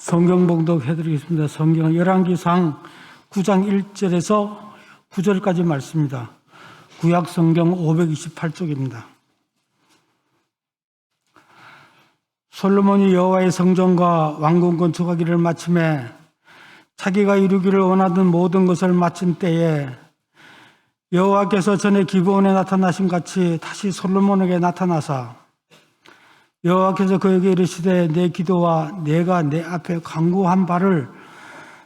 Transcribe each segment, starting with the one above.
성경 봉독해드리겠습니다. 성경은 열왕기상 9장 1절에서 9절까지 말씀입니다. 구약 성경 528쪽입니다. 솔로몬이 여호와의 성전과 왕궁 건축하기를 마침에 자기가 이루기를 원하던 모든 것을 마친 때에 여호와께서 전에 기브온에 나타나신 같이 다시 솔로몬에게 나타나사 여호와께서 그에게 이르시되 내 기도와 내가 내 앞에 간구한 바를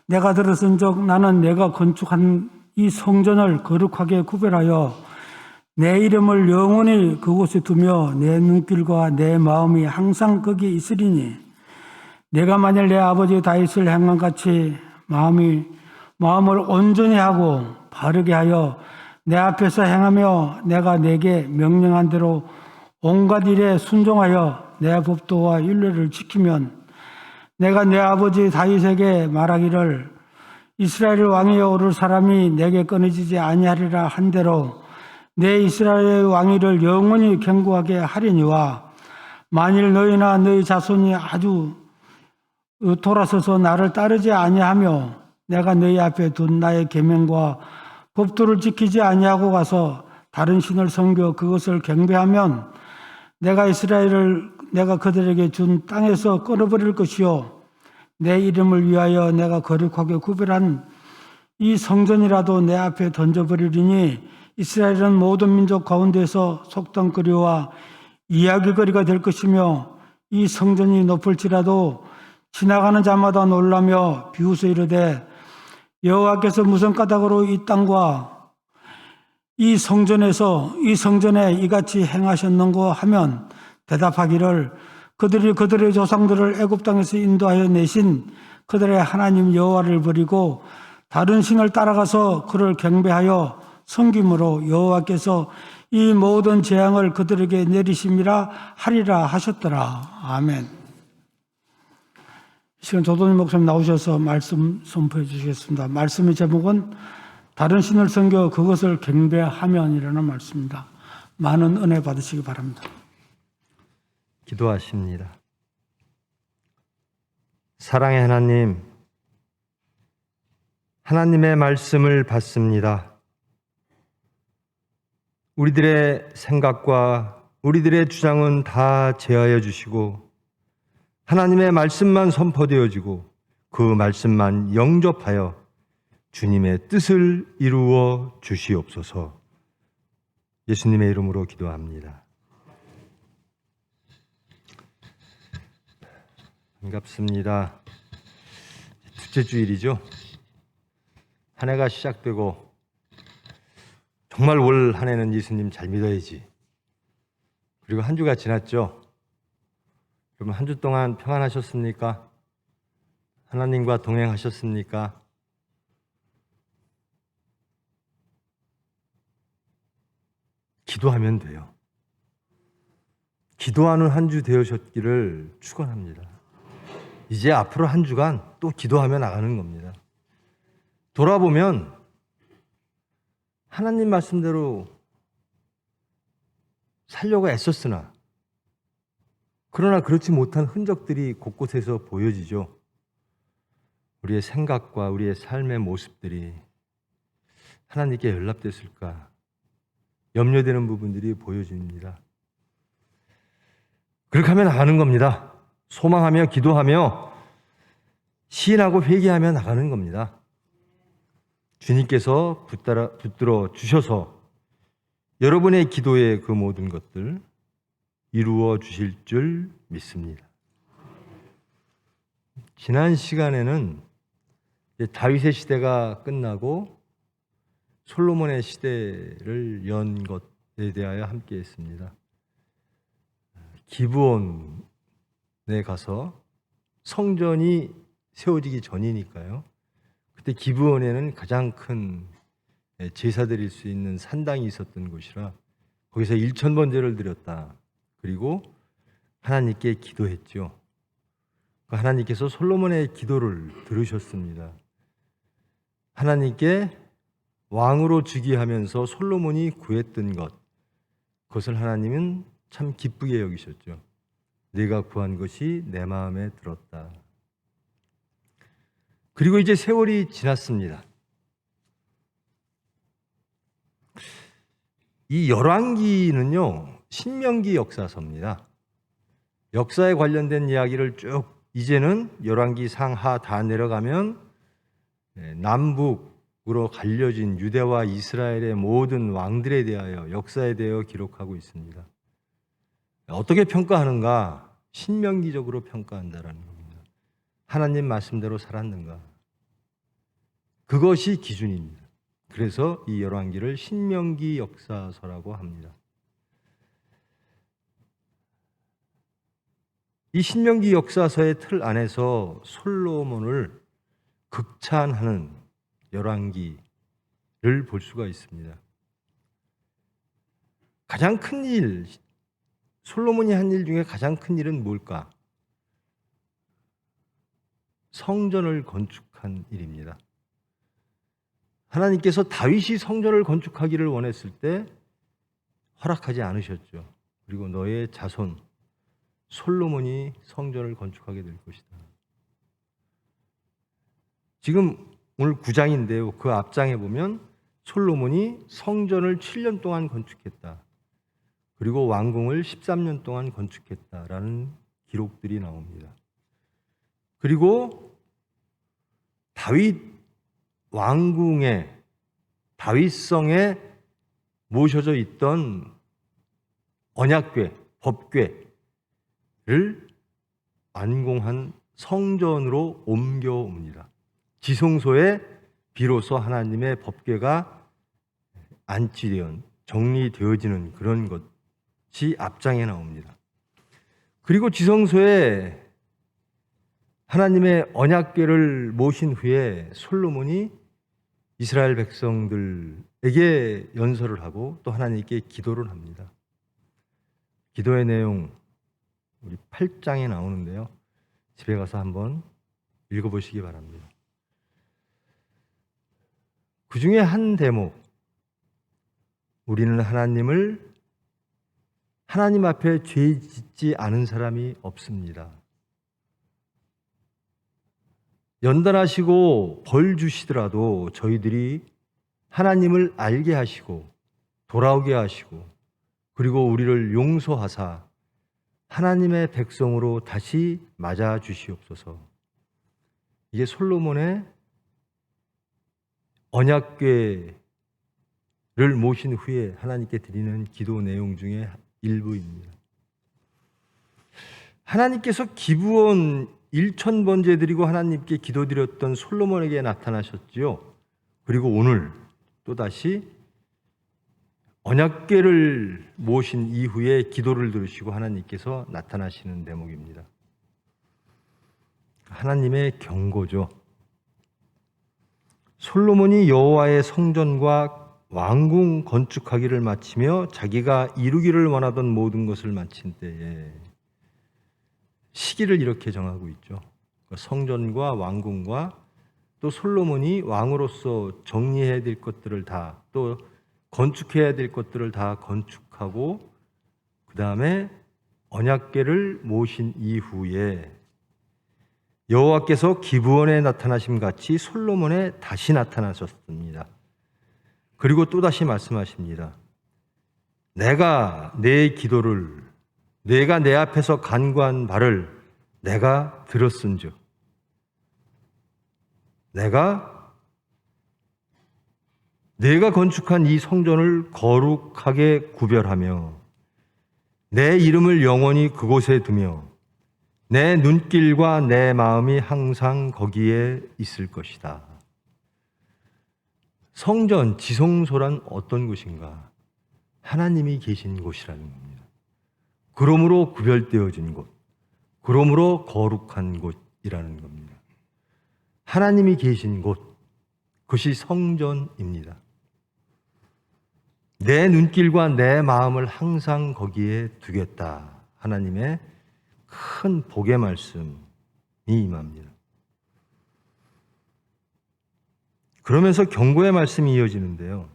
내가 들었은즉 나는 내가 건축한 이 성전을 거룩하게 구별하여 내 이름을 영원히 그곳에 두며 내 눈길과 내 마음이 항상 거기에 있으리니 내가 만일 내 아버지 다윗을 행한 같이 마음을 온전히 하고 바르게 하여 내 앞에서 행하며 내가 내게 명령한 대로 온갖 일에 순종하여 내 법도와 율례를 지키면 내가 내 아버지 다윗에게 말하기를 이스라엘 왕위에 오를 사람이 내게 끊어지지 아니하리라 한 대로 내 이스라엘의 왕위를 영원히 견고하게 하려니와 만일 너희나 너희 자손이 아주 돌아서서 나를 따르지 아니하며 내가 너희 앞에 둔 나의 계명과 법도를 지키지 아니하고 가서 다른 신을 섬겨 그것을 경배하면 내가 그들에게 준 땅에서 끊어버릴 것이요 내 이름을 위하여 내가 거룩하게 구별한 이 성전이라도 내 앞에 던져버리리니 이스라엘은 모든 민족 가운데서 속담거리와 이야기거리가 될 것이며 이 성전이 높을지라도 지나가는 자마다 놀라며 비웃어 이르되 여호와께서 무슨 까닭으로 이 땅과 이 성전에 이같이 행하셨는고 하면 대답하기를 그들이 그들의 조상들을 애굽 땅에서 인도하여 내신 그들의 하나님 여호와를 버리고 다른 신을 따라가서 그를 경배하여 섬김으로 여호와께서 이 모든 재앙을 그들에게 내리심이라 하리라 하셨더라. 아멘. 이 시간 조동희 목사님 나오셔서 말씀 선포해 주시겠습니다. 말씀의 제목은 다른 신을 섬겨 그것을 경배하면이라는 말씀입니다. 많은 은혜 받으시기 바랍니다. 기도하십니다. 사랑의 하나님, 하나님의 말씀을 받습니다. 우리들의 생각과 우리들의 주장은 다 제하여 주시고 하나님의 말씀만 선포되어지고 그 말씀만 영접하여 주님의 뜻을 이루어 주시옵소서. 예수님의 이름으로 기도합니다. 반갑습니다. 둘째 주일이죠. 한 해가 시작되고 정말 올 한 해는 예수님 잘 믿어야지. 그리고 한 주가 지났죠. 여러분 한 주 동안 평안하셨습니까? 하나님과 동행하셨습니까? 기도하면 돼요. 기도하는 한 주 되으셨기를 축원합니다. 이제 앞으로 한 주간 또 기도하며 나가는 겁니다. 돌아보면 하나님 말씀대로 살려고 애썼으나 그러나 그렇지 못한 흔적들이 곳곳에서 보여지죠. 우리의 생각과 우리의 삶의 모습들이 하나님께 연락됐을까 염려되는 부분들이 보여집니다. 그렇게 하며 나가는 겁니다. 소망하며 기도하며 시인하고 회개하며 나가는 겁니다. 주님께서 붙들어 주셔서 여러분의 기도의 그 모든 것들 이루어 주실 줄 믿습니다. 지난 시간에는 다윗의 시대가 끝나고 솔로몬의 시대를 연 것에 대하여 함께 했습니다. 기브온에 가서 성전이 세워지기 전이니까요. 그때 기브온에는 가장 큰 제사 드릴 수 있는 산당이 있었던 곳이라 거기서 1000번제를 드렸다. 그리고 하나님께 기도했죠. 하나님께서 솔로몬의 기도를 들으셨습니다. 하나님께 왕으로 즉위하면서 솔로몬이 구했던 것, 그것을 하나님은 참 기쁘게 여기셨죠. 네가 구한 것이 내 마음에 들었다. 그리고 이제 세월이 지났습니다. 이 열왕기는요, 신명기 역사서입니다. 역사에 관련된 이야기를 쭉 이제는 열왕기 상하 다 내려가면 남북으로 갈려진 유대와 이스라엘의 모든 왕들에 대하여 역사에 대하여 기록하고 있습니다. 어떻게 평가하는가? 신명기적으로 평가한다라는 겁니다. 하나님 말씀대로 살았는가? 그것이 기준입니다. 그래서 이 열왕기를 신명기 역사서라고 합니다. 이 신명기 역사서의 틀 안에서 솔로몬을 극찬하는 열왕기를 볼 수가 있습니다. 가장 큰 일, 솔로몬이 한 일 중에 가장 큰 일은 뭘까? 성전을 건축한 일입니다. 하나님께서 다윗이 성전을 건축하기를 원했을 때 허락하지 않으셨죠. 그리고 너의 자손 솔로몬이 성전을 건축하게 될 것이다. 지금 오늘 9장인데요. 그 앞장에 보면 솔로몬이 성전을 7년 동안 건축했다. 그리고 왕궁을 13년 동안 건축했다라는 기록들이 나옵니다. 그리고 다윗 왕궁에 다윗성에 모셔져 있던 언약궤, 법궤를 완공한 성전으로 옮겨옵니다. 지성소에 비로소 하나님의 법궤가 안치되어 정리되어지는 그런 것이 앞장에 나옵니다. 그리고 지성소에 하나님의 언약궤를 모신 후에 솔로몬이 이스라엘 백성들에게 연설을 하고 또 하나님께 기도를 합니다. 기도의 내용 우리 8장에 나오는데요. 집에 가서 한번 읽어보시기 바랍니다. 그 중에 한 대목, 우리는 하나님 앞에 죄 짓지 않은 사람이 없습니다. 연단하시고 벌 주시더라도 저희들이 하나님을 알게 하시고 돌아오게 하시고 그리고 우리를 용서하사 하나님의 백성으로 다시 맞아 주시옵소서. 이게 솔로몬의 언약궤를 모신 후에 하나님께 드리는 기도 내용 중에 일부입니다. 하나님께서 기브온 1000번째 드리고 하나님께 기도드렸던 솔로몬에게 나타나셨지요. 그리고 오늘 또다시 언약궤를 모신 이후에 기도를 들으시고 하나님께서 나타나시는 대목입니다. 하나님의 경고죠. 솔로몬이 여호와의 성전과 왕궁 건축하기를 마치며 자기가 이루기를 원하던 모든 것을 마친 때에 시기를 이렇게 정하고 있죠. 성전과 왕궁과 또 솔로몬이 왕으로서 정리해야 될 것들을 다, 또 건축해야 될 것들을 다 건축하고 그 다음에 언약궤를 모신 이후에 여호와께서 기브온에 나타나심 같이 솔로몬에 다시 나타나셨습니다. 그리고 또다시 말씀하십니다. 내가 내 기도를, 내가 내 앞에서 간구한 바를 내가 들었은즉 내가 건축한 이 성전을 거룩하게 구별하며 내 이름을 영원히 그곳에 두며 내 눈길과 내 마음이 항상 거기에 있을 것이다. 성전, 지성소란 어떤 곳인가? 하나님이 계신 곳이라는 겁니다. 그러므로 구별되어진 곳, 그러므로 거룩한 곳이라는 겁니다. 하나님이 계신 곳, 그것이 성전입니다. 내 눈길과 내 마음을 항상 거기에 두겠다. 하나님의 큰 복의 말씀이 임합니다. 그러면서 경고의 말씀이 이어지는데요.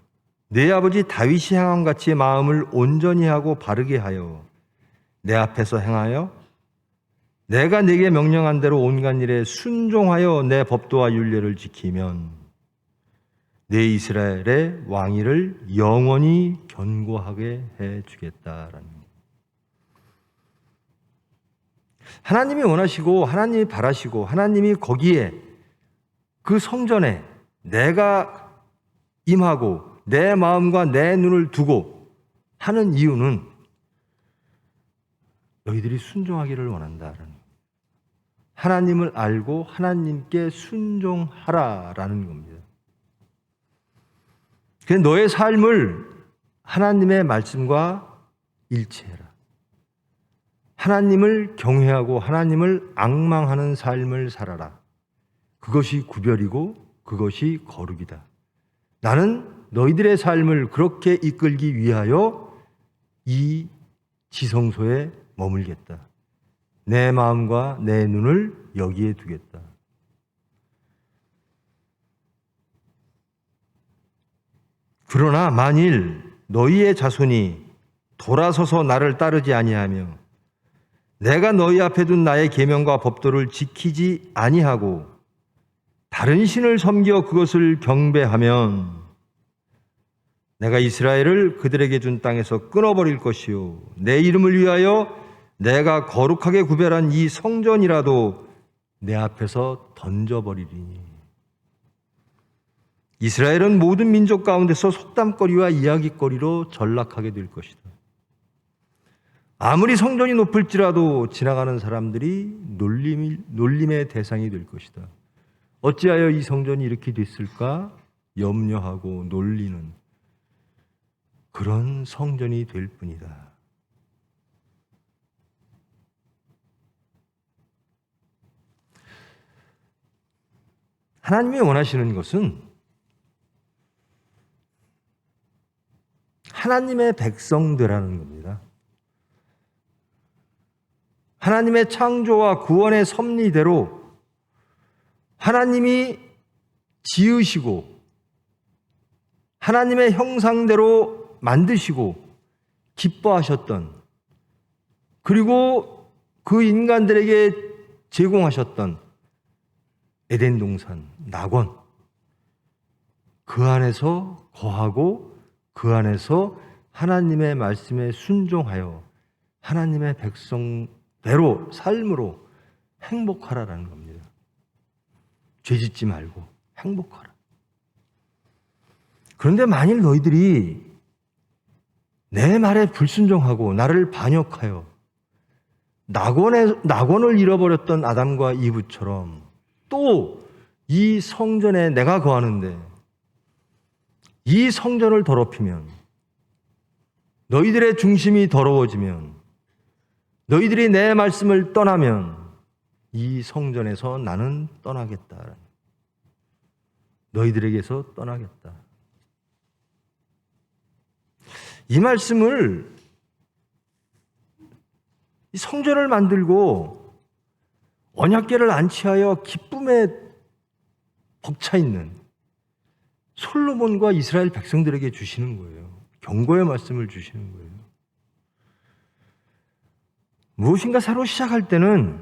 내 아버지 다윗이 행한 같이 마음을 온전히 하고 바르게 하여 내 앞에서 행하여 내가 네게 명령한 대로 온갖 일에 순종하여 내 법도와 율례를 지키면 내 이스라엘의 왕위를 영원히 견고하게 해주겠다라는 거예요. 하나님이 원하시고 하나님이 바라시고 하나님이 거기에 그 성전에 내가 임하고 내 마음과 내 눈을 두고 하는 이유는 너희들이 순종하기를 원한다라는 거예요. 하나님을 알고 하나님께 순종하라라는 겁니다. 그래서 너의 삶을 하나님의 말씀과 일치해라. 하나님을 경외하고 하나님을 앙망하는 삶을 살아라. 그것이 구별이고 그것이 거룩이다. 나는 너희들의 삶을 그렇게 이끌기 위하여 이 지성소에 머물겠다. 내 마음과 내 눈을 여기에 두겠다. 그러나 만일 너희의 자손이 돌아서서 나를 따르지 아니하며 내가 너희 앞에 둔 나의 계명과 법도를 지키지 아니하고 다른 신을 섬겨 그것을 경배하면 내가 이스라엘을 그들에게 준 땅에서 끊어버릴 것이요 내 이름을 위하여 내가 거룩하게 구별한 이 성전이라도 내 앞에서 던져버리리니. 이스라엘은 모든 민족 가운데서 속담거리와 이야기거리로 전락하게 될 것이다. 아무리 성전이 높을지라도 지나가는 사람들이 놀림의 대상이 될 것이다. 어찌하여 이 성전이 이렇게 됐을까 염려하고 놀리는 그런 성전이 될 뿐이다. 하나님이 원하시는 것은 하나님의 백성 되라는 겁니다. 하나님의 창조와 구원의 섭리대로 하나님이 지으시고 하나님의 형상대로 만드시고 기뻐하셨던, 그리고 그 인간들에게 제공하셨던 에덴 동산, 낙원, 그 안에서 거하고 그 안에서 하나님의 말씀에 순종하여 하나님의 백성대로 삶으로 행복하라라는 겁니다. 죄짓지 말고 행복하라. 그런데 만일 너희들이 내 말에 불순종하고 나를 반역하여 낙원을 잃어버렸던 아담과 이브처럼 또 이 성전에 내가 거하는데 이 성전을 더럽히면, 너희들의 중심이 더러워지면, 너희들이 내 말씀을 떠나면 이 성전에서 나는 떠나겠다. 너희들에게서 떠나겠다. 이 말씀을, 이 성전을 만들고 언약궤를 안치하여 기쁨에 벅차 있는 솔로몬과 이스라엘 백성들에게 주시는 거예요. 경고의 말씀을 주시는 거예요. 무엇인가 새로 시작할 때는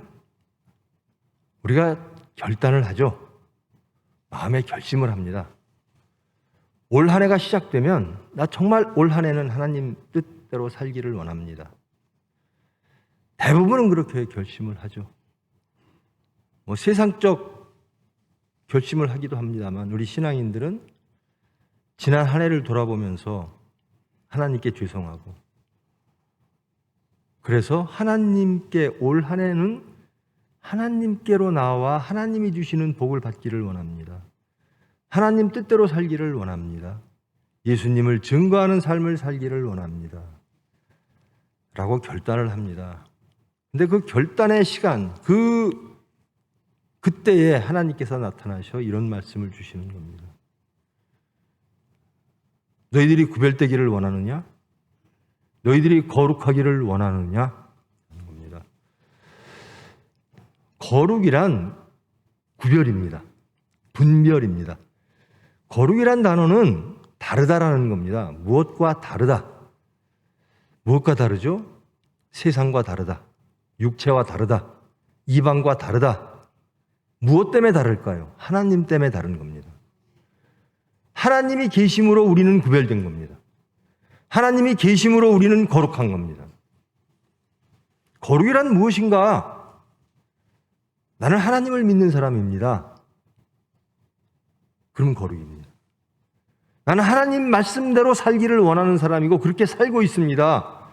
우리가 결단을 하죠. 마음의 결심을 합니다. 올 한 해가 시작되면 나 정말 올 한 해는 하나님 뜻대로 살기를 원합니다. 대부분은 그렇게 결심을 하죠. 세상적 결심을 하기도 합니다만 우리 신앙인들은 지난 한 해를 돌아보면서 하나님께 죄송하고, 그래서 하나님께 올 한 해는 하나님께로 나와 하나님이 주시는 복을 받기를 원합니다. 하나님 뜻대로 살기를 원합니다. 예수님을 증거하는 삶을 살기를 원합니다. 라고 결단을 합니다. 근데 그 결단의 시간, 그때에 하나님께서 나타나셔 이런 말씀을 주시는 겁니다. 너희들이 구별되기를 원하느냐? 너희들이 거룩하기를 원하느냐? 하는 겁니다. 거룩이란 구별입니다. 분별입니다. 거룩이란 단어는 다르다라는 겁니다. 무엇과 다르다. 무엇과 다르죠? 세상과 다르다. 육체와 다르다. 이방과 다르다. 무엇 때문에 다를까요? 하나님 때문에 다른 겁니다. 하나님이 계심으로 우리는 구별된 겁니다. 하나님이 계심으로 우리는 거룩한 겁니다. 거룩이란 무엇인가? 나는 하나님을 믿는 사람입니다. 그럼 거룩입니다. 나는 하나님 말씀대로 살기를 원하는 사람이고 그렇게 살고 있습니다.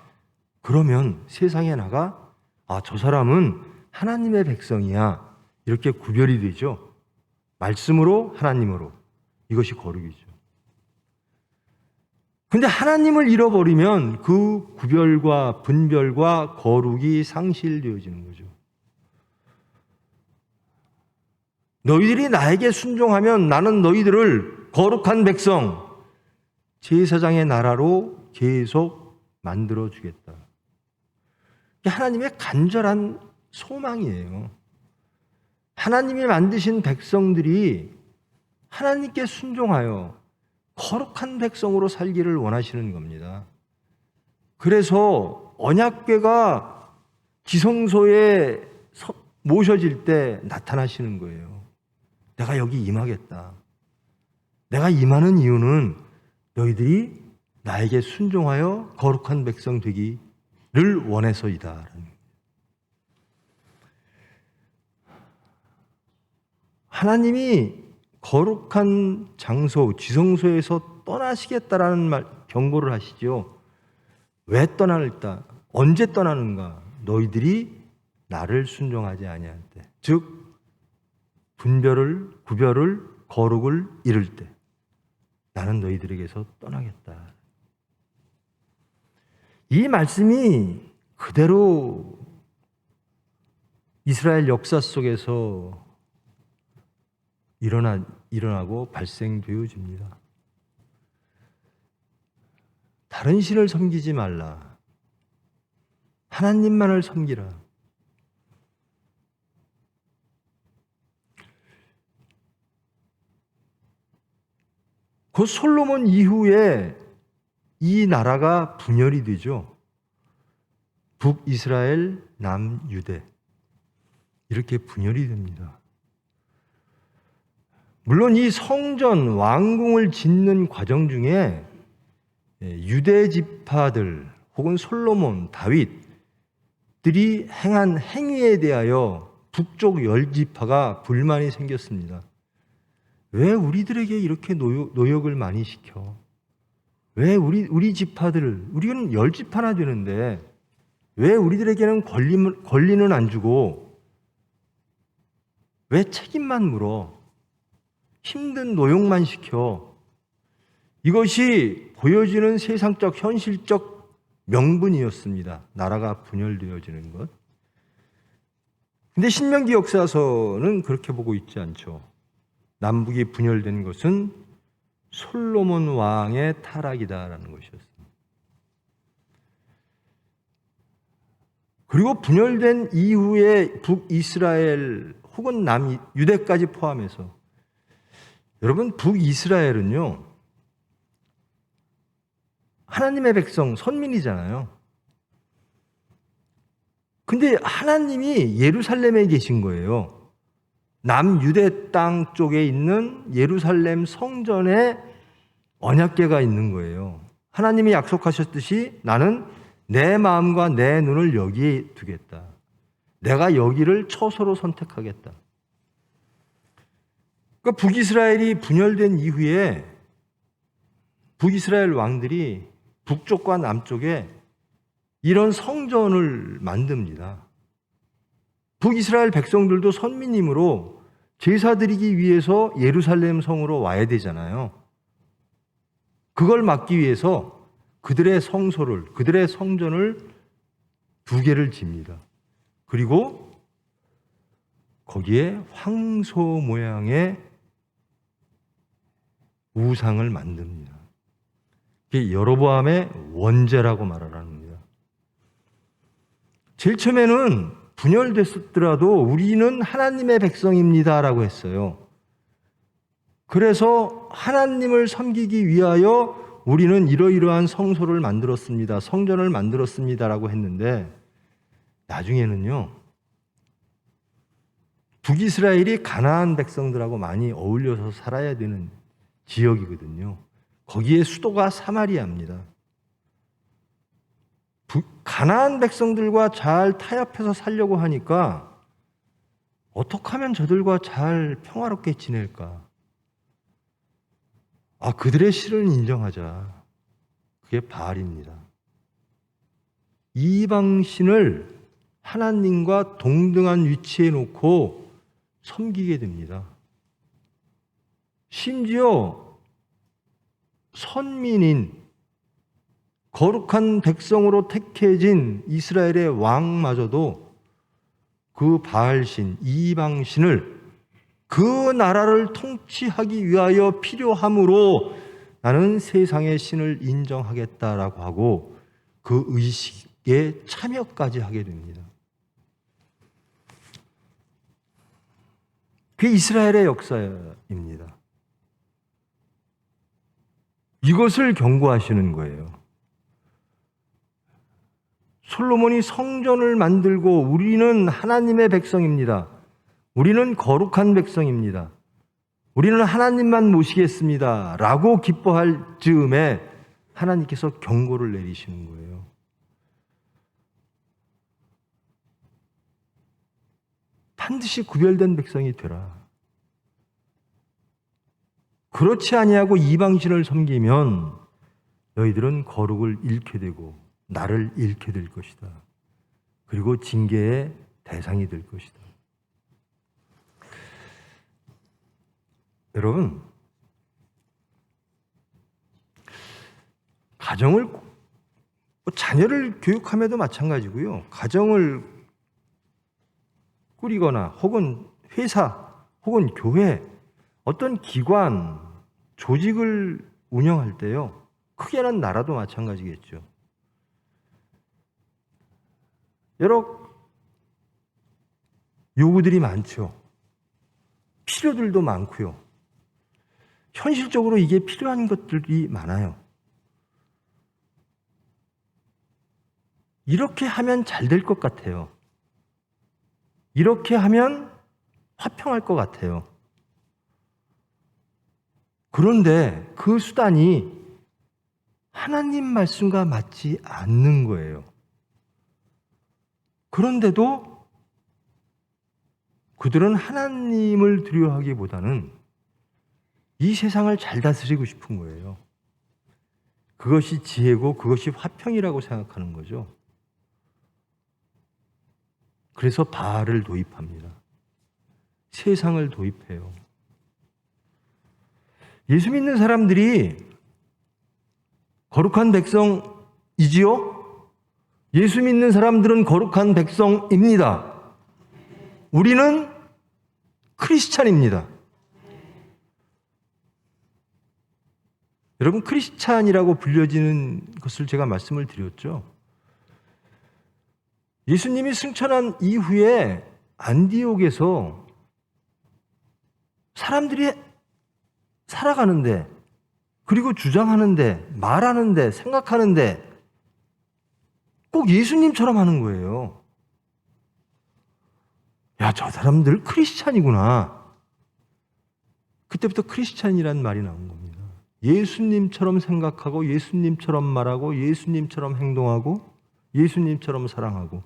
그러면 세상에 나가 저 사람은 하나님의 백성이야. 이렇게 구별이 되죠. 말씀으로 하나님으로. 이것이 거룩이죠. 근데 하나님을 잃어버리면 그 구별과 분별과 거룩이 상실되어지는 거죠. 너희들이 나에게 순종하면 나는 너희들을 거룩한 백성, 제사장의 나라로 계속 만들어주겠다. 이게 하나님의 간절한 소망이에요. 하나님이 만드신 백성들이 하나님께 순종하여 거룩한 백성으로 살기를 원하시는 겁니다. 그래서 언약궤가 지성소에 모셔질 때 나타나시는 거예요. 내가 여기 임하겠다. 내가 임하는 이유는 너희들이 나에게 순종하여 거룩한 백성 되기를 원해서이다. 하나님이 거룩한 장소, 지성소에서 떠나시겠다라는 경고를 하시죠. 왜 떠날까? 언제 떠나는가? 너희들이 나를 순종하지 아니할 때, 즉 분별을, 구별을, 거룩을 잃을 때 나는 너희들에게서 떠나겠다. 이 말씀이 그대로 이스라엘 역사 속에서 일어나고 발생되어집니다. 다른 신을 섬기지 말라. 하나님만을 섬기라. 그 솔로몬 이후에 이 나라가 분열이 되죠. 북이스라엘, 남유대. 이렇게 분열이 됩니다. 물론 이 성전, 왕궁을 짓는 과정 중에 유대 지파들 혹은 솔로몬, 다윗들이 행한 행위에 대하여 북쪽 열 지파가 불만이 생겼습니다. 왜 우리들에게 이렇게 노역을 많이 시켜? 왜 우리 지파들을, 우리는 열 지파나 되는데 왜 우리들에게는 권리는 안 주고 왜 책임만 물어? 힘든 노역만 시켜. 이것이 보여지는 세상적, 현실적 명분이었습니다. 나라가 분열되어지는 것. 근데 신명기 역사서는 그렇게 보고 있지 않죠. 남북이 분열된 것은 솔로몬 왕의 타락이다라는 것이었습니다. 그리고 분열된 이후에 북이스라엘 혹은 남유대까지 포함해서, 여러분, 북이스라엘은요 하나님의 백성, 선민이잖아요. 근데 하나님이 예루살렘에 계신 거예요. 남유대 땅 쪽에 있는 예루살렘 성전에 언약궤가 있는 거예요. 하나님이 약속하셨듯이 나는 내 마음과 내 눈을 여기에 두겠다. 내가 여기를 처소로 선택하겠다. 그러니까 북이스라엘이 분열된 이후에 북이스라엘 왕들이 북쪽과 남쪽에 이런 성전을 만듭니다. 북이스라엘 백성들도 선민이므로 제사 드리기 위해서 예루살렘 성으로 와야 되잖아요. 그걸 막기 위해서 그들의 성소를, 그들의 성전을 2개를 집니다. 그리고 거기에 황소 모양의 우상을 만듭니다. 이게 여로보암의 원죄라고 말을 합니다. 제일 처음에는 분열됐더라도 우리는 하나님의 백성입니다라고 했어요. 그래서 하나님을 섬기기 위하여 우리는 이러이러한 성소를 만들었습니다. 성전을 만들었습니다라고 했는데 나중에는요, 북이스라엘이 가나안 백성들하고 많이 어울려서 살아야 되는 지역이거든요. 거기에 수도가 사마리아입니다. 가나안 백성들과 잘 타협해서 살려고 하니까 어떻게 하면 저들과 잘 평화롭게 지낼까? 그들의 신을 인정하자. 그게 바알입니다. 이방신을 하나님과 동등한 위치에 놓고 섬기게 됩니다. 심지어 선민인 거룩한 백성으로 택해진 이스라엘의 왕마저도 그 바알신, 이방신을 그 나라를 통치하기 위하여 필요함으로 나는 세상의 신을 인정하겠다라고 하고 그 의식에 참여까지 하게 됩니다. 그게 이스라엘의 역사입니다. 이것을 경고하시는 거예요. 솔로몬이 성전을 만들고 우리는 하나님의 백성입니다. 우리는 거룩한 백성입니다. 우리는 하나님만 모시겠습니다. 라고 기뻐할 즈음에 하나님께서 경고를 내리시는 거예요. 반드시 구별된 백성이 되라. 그렇지 아니하고 이방신을 섬기면 너희들은 거룩을 잃게 되고 나를 잃게 될 것이다. 그리고 징계의 대상이 될 것이다. 여러분, 가정을 자녀를 교육함에도 마찬가지고요. 가정을 꾸리거나 혹은 회사 혹은 교회 어떤 기관, 조직을 운영할 때요. 크게는 나라도 마찬가지겠죠. 여러 요구들이 많죠. 필요들도 많고요. 현실적으로 이게 필요한 것들이 많아요. 이렇게 하면 잘 될 것 같아요. 이렇게 하면 화평할 것 같아요. 그런데 그 수단이 하나님 말씀과 맞지 않는 거예요. 그런데도 그들은 하나님을 두려워하기보다는 이 세상을 잘 다스리고 싶은 거예요. 그것이 지혜고 그것이 화평이라고 생각하는 거죠. 그래서 바알을 도입합니다. 세상을 도입해요. 예수 믿는 사람들이 거룩한 백성이지요? 예수 믿는 사람들은 거룩한 백성입니다. 우리는 크리스찬입니다. 여러분, 크리스찬이라고 불려지는 것을 제가 말씀을 드렸죠. 예수님이 승천한 이후에 안디옥에서 사람들이 살아가는데, 그리고 주장하는데, 말하는데, 생각하는데 꼭 예수님처럼 하는 거예요. 야, 저 사람들 크리스찬이구나. 그때부터 크리스찬이라는 말이 나온 겁니다. 예수님처럼 생각하고 예수님처럼 말하고 예수님처럼 행동하고 예수님처럼 사랑하고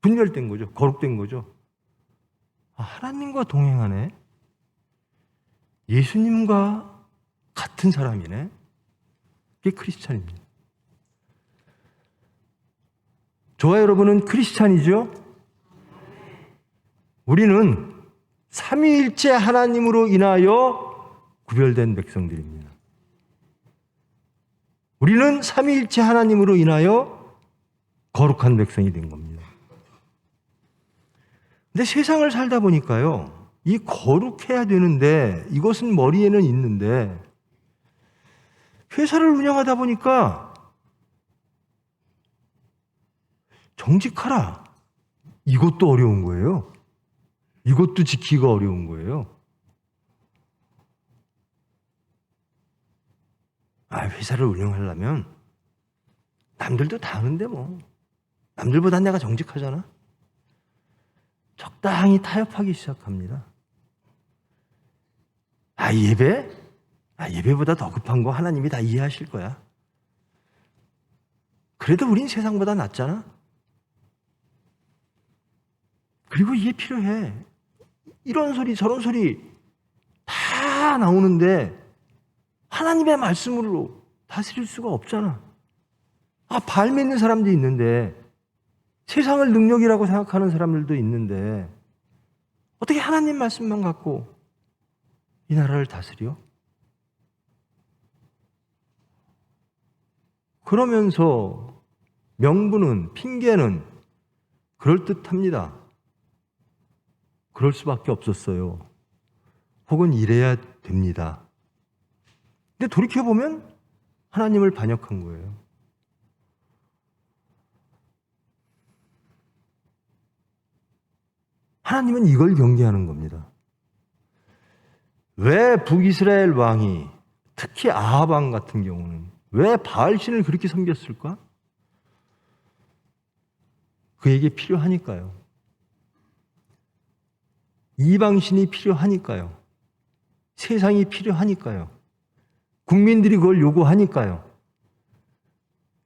분별된 거죠. 거룩된 거죠. 하나님과 동행하네. 예수님과 같은 사람이네. 그게 크리스찬입니다. 저와 여러분은 크리스찬이죠? 우리는 삼위일체 하나님으로 인하여 구별된 백성들입니다. 우리는 삼위일체 하나님으로 인하여 거룩한 백성이 된 겁니다. 근데 세상을 살다 보니까요, 이 거룩해야 되는데 이것은 머리에는 있는데 회사를 운영하다 보니까 정직하라. 이것도 어려운 거예요. 이것도 지키기가 어려운 거예요. 회사를 운영하려면 남들도 다 하는데 뭐. 남들보다 내가 정직하잖아. 적당히 타협하기 시작합니다. 예배? 예배보다 더 급한 거 하나님이 다 이해하실 거야. 그래도 우린 세상보다 낫잖아. 그리고 이게 필요해. 이런 소리 저런 소리 다 나오는데 하나님의 말씀으로 다스릴 수가 없잖아. 발 맺는 사람도 있는데, 세상을 능력이라고 생각하는 사람들도 있는데, 어떻게 하나님 말씀만 갖고 이 나라를 다스려? 그러면서 명분은, 핑계는 그럴듯합니다. 그럴 수밖에 없었어요. 혹은 이래야 됩니다. 근데 돌이켜보면 하나님을 반역한 거예요. 하나님은 이걸 경계하는 겁니다. 왜 북이스라엘 왕이, 특히 아합 왕 같은 경우는 왜 바알신을 그렇게 섬겼을까? 그에게 필요하니까요. 이방신이 필요하니까요. 세상이 필요하니까요. 국민들이 그걸 요구하니까요.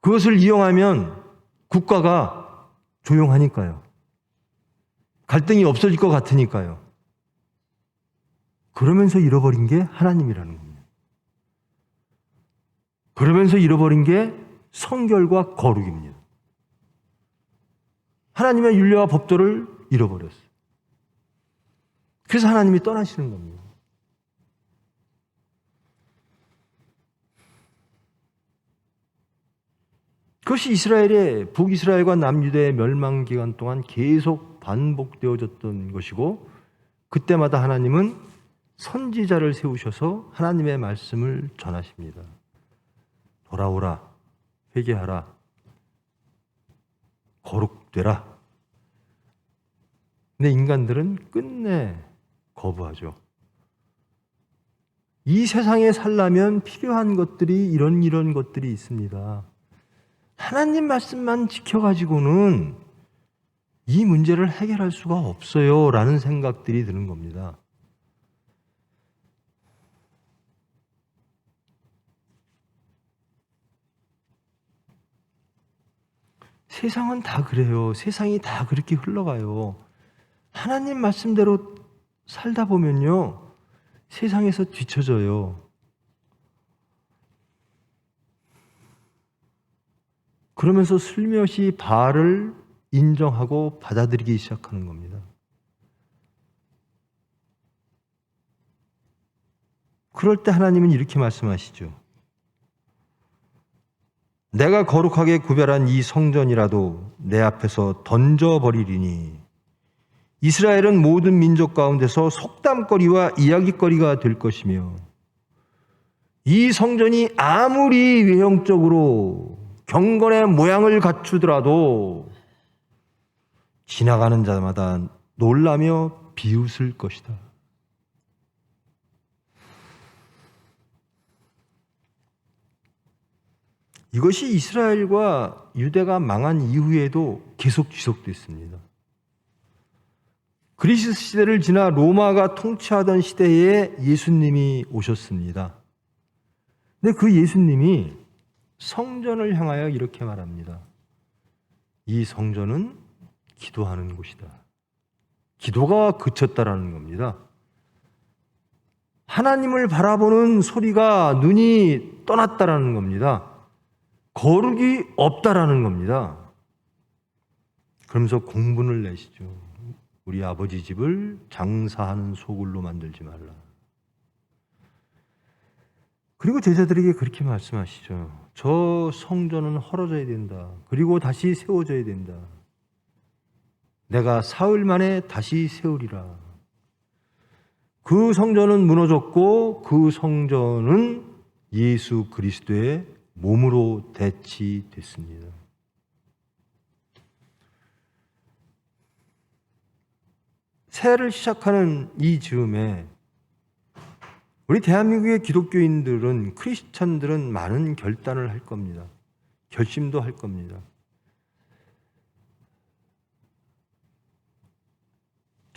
그것을 이용하면 국가가 조용하니까요. 갈등이 없어질 것 같으니까요. 그러면서 잃어버린 게 하나님이라는 겁니다. 그러면서 잃어버린 게 성결과 거룩입니다. 하나님의 율례와 법도를 잃어버렸어요. 그래서 하나님이 떠나시는 겁니다. 그것이 이스라엘의, 북이스라엘과 남유다의 멸망 기간 동안 계속 반복되어졌던 것이고, 그때마다 하나님은 선지자를 세우셔서 하나님의 말씀을 전하십니다. 돌아오라, 회개하라, 거룩되라. 근데 인간들은 끝내 거부하죠. 이 세상에 살려면 필요한 것들이 이런 것들이 있습니다. 하나님 말씀만 지켜가지고는 이 문제를 해결할 수가 없어요 라는 생각들이 드는 겁니다. 세상은 다 그래요. 세상이 다 그렇게 흘러가요. 하나님 말씀대로 살다 보면요, 세상에서 뒤처져요. 그러면서 슬며시 바알을 인정하고 받아들이기 시작하는 겁니다. 그럴 때 하나님은 이렇게 말씀하시죠. 내가 거룩하게 구별한 이 성전이라도 내 앞에서 던져버리리니 이스라엘은 모든 민족 가운데서 속담거리와 이야기거리가 될 것이며, 이 성전이 아무리 외형적으로 경건의 모양을 갖추더라도 지나가는 자마다 놀라며 비웃을 것이다. 이것이 이스라엘과 유대가 망한 이후에도 계속 지속됐습니다. 그리스 시대를 지나 로마가 통치하던 시대에 예수님이 오셨습니다. 근데 그 예수님이 성전을 향하여 이렇게 말합니다. 이 성전은 기도하는 곳이다. 기도가 그쳤다라는 겁니다. 하나님을 바라보는 소리가, 눈이 떠났다라는 겁니다. 거룩이 없다라는 겁니다. 그러면서 공분을 내시죠. 우리 아버지 집을 장사하는 소굴로 만들지 말라. 그리고 제자들에게 그렇게 말씀하시죠. 저 성전은 헐어져야 된다. 그리고 다시 세워져야 된다. 내가 사흘 만에 다시 세우리라. 그 성전은 무너졌고 그 성전은 예수 그리스도의 몸으로 대치됐습니다. 새해를 시작하는 이 즈음에 우리 대한민국의 기독교인들은, 크리스찬들은 많은 결단을 할 겁니다. 결심도 할 겁니다.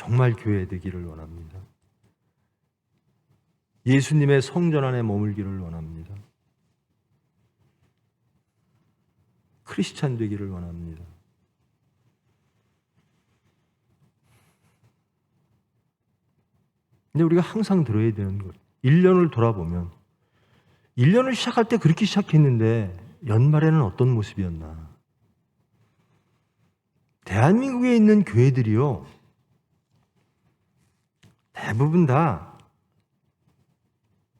정말 교회 되기를 원합니다. 예수님의 성전 안에 머물기를 원합니다. 크리스찬 되기를 원합니다. 근데 우리가 항상 들어야 되는 것, 1년을 돌아보면 1년을 시작할 때 그렇게 시작했는데 연말에는 어떤 모습이었나? 대한민국에 있는 교회들이요, 대부분 다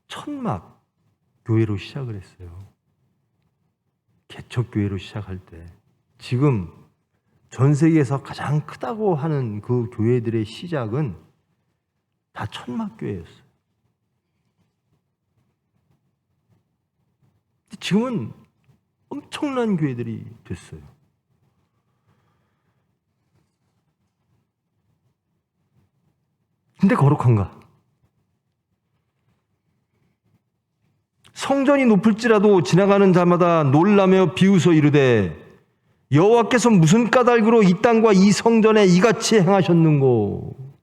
천막 교회로 시작을 했어요. 개척교회로 시작할 때. 지금 전 세계에서 가장 크다고 하는 그 교회들의 시작은 다 천막교회였어요. 지금은 엄청난 교회들이 됐어요. 근데 거룩한가? 성전이 높을지라도 지나가는 자마다 놀라며 비웃어 이르되 여호와께서 무슨 까닭으로 이 땅과 이 성전에 이같이 행하셨는고.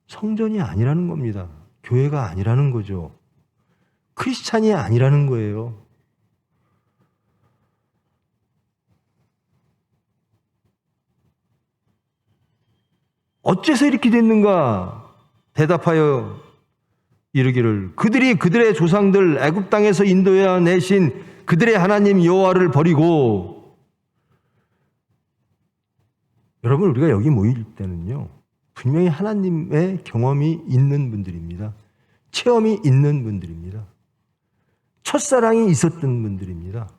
성전이 아니라는 겁니다. 교회가 아니라는 거죠. 크리스찬이 아니라는 거예요. 어째서 이렇게 됐는가? 대답하여 이르기를 그들이 그들의 조상들 애굽 땅에서 인도하여 내신 그들의 하나님 여호와를 버리고. 여러분, 우리가 여기 모일 때는요, 분명히 하나님의 경험이 있는 분들입니다. 체험이 있는 분들입니다. 첫사랑이 있었던 분들입니다.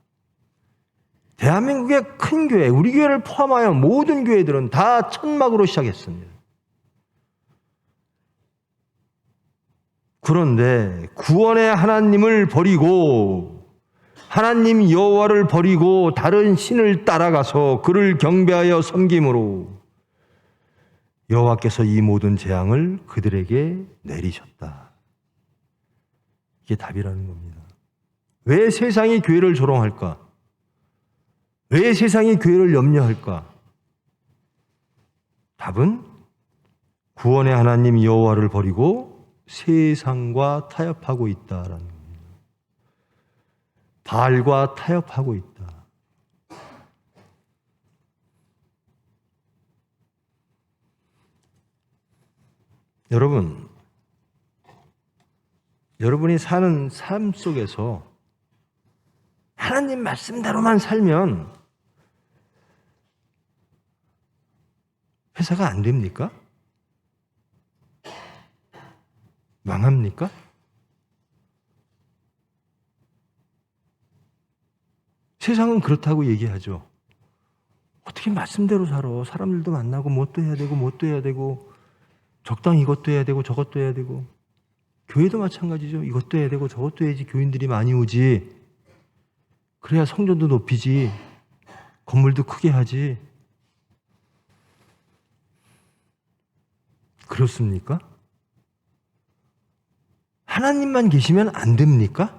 대한민국의 큰 교회, 우리 교회를 포함하여 모든 교회들은 다 천막으로 시작했습니다. 그런데 구원의 하나님을 버리고 하나님 여호와를 버리고 다른 신을 따라가서 그를 경배하여 섬김으로 여호와께서 이 모든 재앙을 그들에게 내리셨다. 이게 답이라는 겁니다. 왜 세상이 교회를 조롱할까? 왜 세상이 교회를 염려할까? 답은 구원의 하나님 여호와를 버리고 세상과 타협하고 있다라는 겁니다. 바알과 타협하고 있다. 여러분, 여러분이 사는 삶 속에서 하나님 말씀대로만 살면 회사가 안 됩니까? 망합니까? 세상은 그렇다고 얘기하죠. 어떻게 말씀대로 살아? 사람들도 만나고 뭣도 해야 되고 뭣도 해야 되고 적당히 이것도 해야 되고 저것도 해야 되고. 교회도 마찬가지죠. 이것도 해야 되고 저것도 해야지 교인들이 많이 오지. 그래야 성전도 높이지. 건물도 크게 하지. 그렇습니까? 하나님만 계시면 안 됩니까?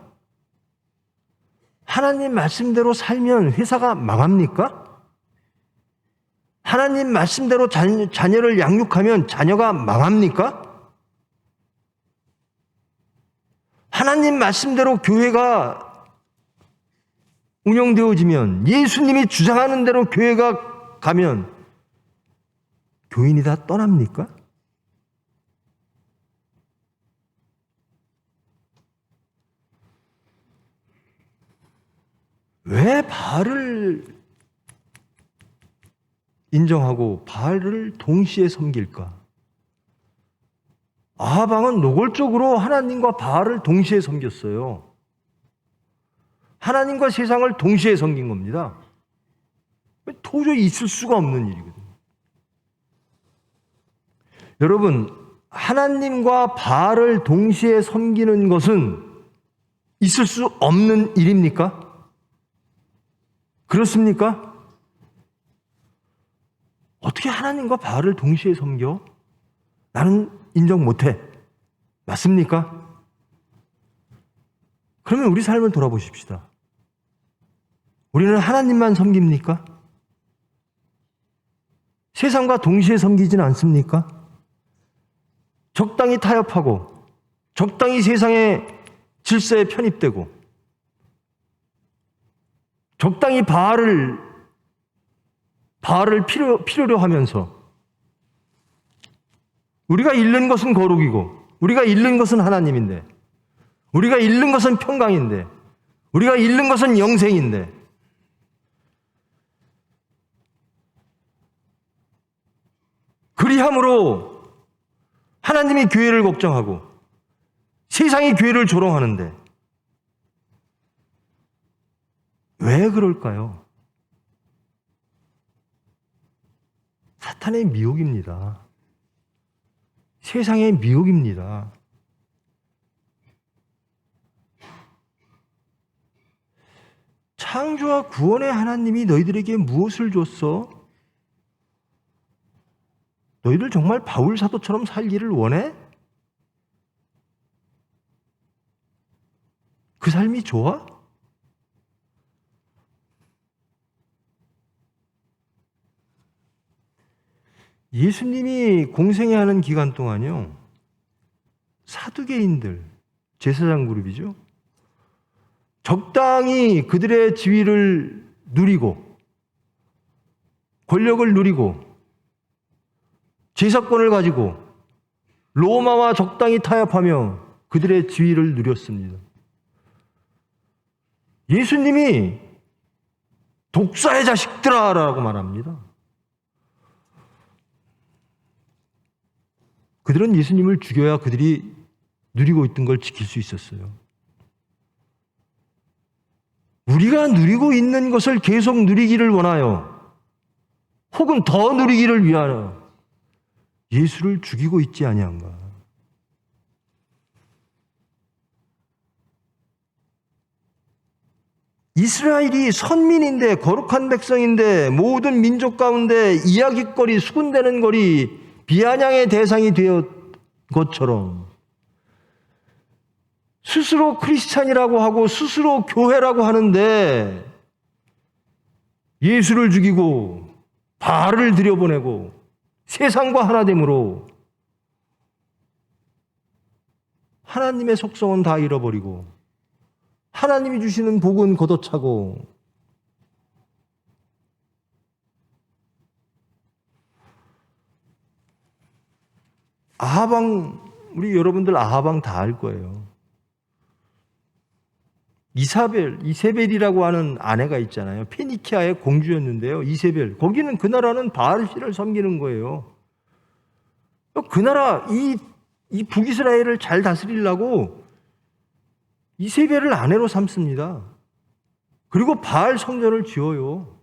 하나님 말씀대로 살면 회사가 망합니까? 하나님 말씀대로 자녀를 양육하면 자녀가 망합니까? 하나님 말씀대로 교회가 운영되어지면, 예수님이 주장하는 대로 교회가 가면 교인이 다 떠납니까? 왜 바알을 인정하고 바알을 동시에 섬길까? 아하방은 노골적으로 하나님과 바알을 동시에 섬겼어요. 하나님과 세상을 동시에 섬긴 겁니다. 도저히 있을 수가 없는 일이거든요. 여러분, 하나님과 바알을 동시에 섬기는 것은 있을 수 없는 일입니까? 그렇습니까? 어떻게 하나님과 바알을 동시에 섬겨? 나는 인정 못해. 맞습니까? 그러면 우리 삶을 돌아보십시다. 우리는 하나님만 섬깁니까? 세상과 동시에 섬기지는 않습니까? 적당히 타협하고 적당히 세상의 질서에 편입되고 적당히 바알을 필요로 하면서 우리가 잃는 것은 거룩이고 우리가 잃는 것은 하나님인데 우리가 잃는 것은 평강인데 우리가 잃는 것은 영생인데 그리함으로 하나님이 교회를 걱정하고 세상이 교회를 조롱하는데 왜 그럴까요? 사탄의 미혹입니다. 세상의 미혹입니다. 창조와 구원의 하나님이 너희들에게 무엇을 줬어? 너희들 정말 바울 사도처럼 살기를 원해? 그 삶이 좋아? 예수님이 공생애 하는 기간 동안요, 사두개인들, 제사장 그룹이죠. 적당히 그들의 지위를 누리고, 권력을 누리고, 제사권을 가지고, 로마와 적당히 타협하며 그들의 지위를 누렸습니다. 예수님이 독사의 자식들아라고 말합니다. 그들은 예수님을 죽여야 그들이 누리고 있던 걸 지킬 수 있었어요. 우리가 누리고 있는 것을 계속 누리기를 원하여 혹은 더 누리기를 위하여 예수를 죽이고 있지 아니한가. 이스라엘이 선민인데 거룩한 백성인데 모든 민족 가운데 이야깃거리, 수군대는 거리, 비아냥의 대상이 되었 것처럼 스스로 크리스찬이라고 하고 스스로 교회라고 하는데 예수를 죽이고 바알을 들여보내고 세상과 하나됨으로 하나님의 속성은 다 잃어버리고 하나님이 주시는 복은 걷어차고 아하방, 우리 여러분들 아하방 다 알 거예요. 이세벨이라고 하는 아내가 있잖아요. 페니키아의 공주였는데요. 이세벨. 거기는 그 나라는 바알신을 섬기는 거예요. 그 나라, 이 북이스라엘을 잘 다스리려고 이세벨을 아내로 삼습니다. 그리고 바알 성전을 지어요.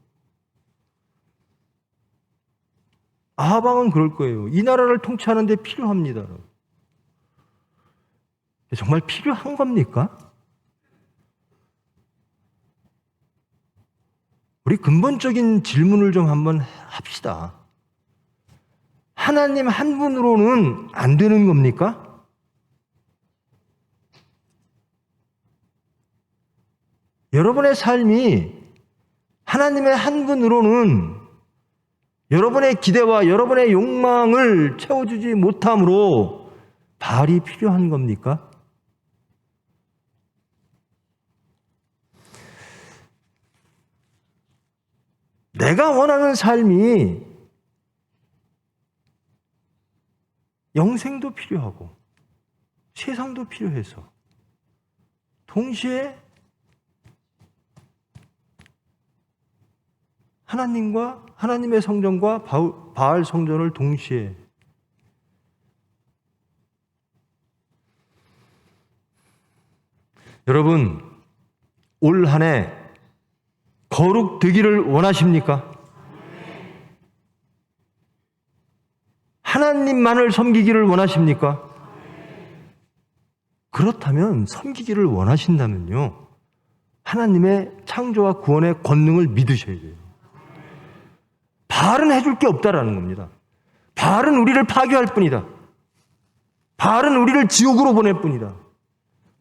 아하방은 그럴 거예요. 이 나라를 통치하는 데 필요합니다. 정말 필요한 겁니까? 우리 근본적인 질문을 좀 한번 합시다. 하나님 한 분으로는 안 되는 겁니까? 여러분의 삶이 하나님의 한 분으로는 여러분의 기대와 여러분의 욕망을 채워주지 못함으로 바알이 필요한 겁니까? 내가 원하는 삶이 영생도 필요하고 세상도 필요해서 동시에 하나님과 하나님의 성전과 바알 성전을 동시에 여러분 올 한 해 거룩 되기를 원하십니까? 하나님만을 섬기기를 원하십니까? 그렇다면 섬기기를 원하신다면요 하나님의 창조와 구원의 권능을 믿으셔야 돼요. 바알은 해줄 게 없다라는 겁니다. 바알은 우리를 파괴할 뿐이다. 바알은 우리를 지옥으로 보낼 뿐이다.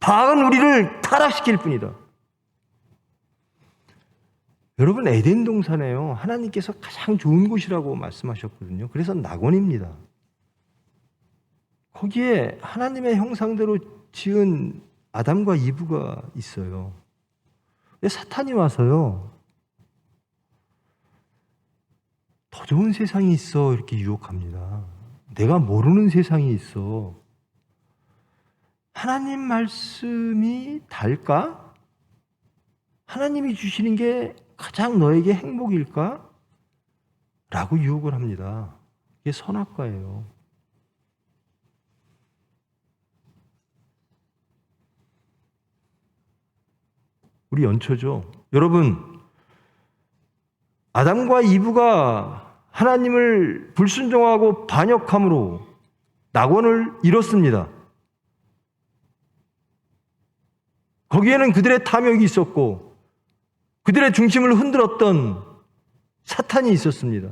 바알은 우리를 타락시킬 뿐이다. 여러분, 에덴 동산에요, 하나님께서 가장 좋은 곳이라고 말씀하셨거든요. 그래서 낙원입니다. 거기에 하나님의 형상대로 지은 아담과 이브가 있어요. 근데 사탄이 와서요, 더 좋은 세상이 있어 이렇게 유혹합니다. 내가 모르는 세상이 있어. 하나님 말씀이 달까? 하나님이 주시는 게 가장 너에게 행복일까? 라고 유혹을 합니다. 이게 선악과예요. 우리 연초죠. 여러분, 아담과 이브가 하나님을 불순종하고 반역함으로 낙원을 잃었습니다. 거기에는 그들의 탐욕이 있었고 그들의 중심을 흔들었던 사탄이 있었습니다.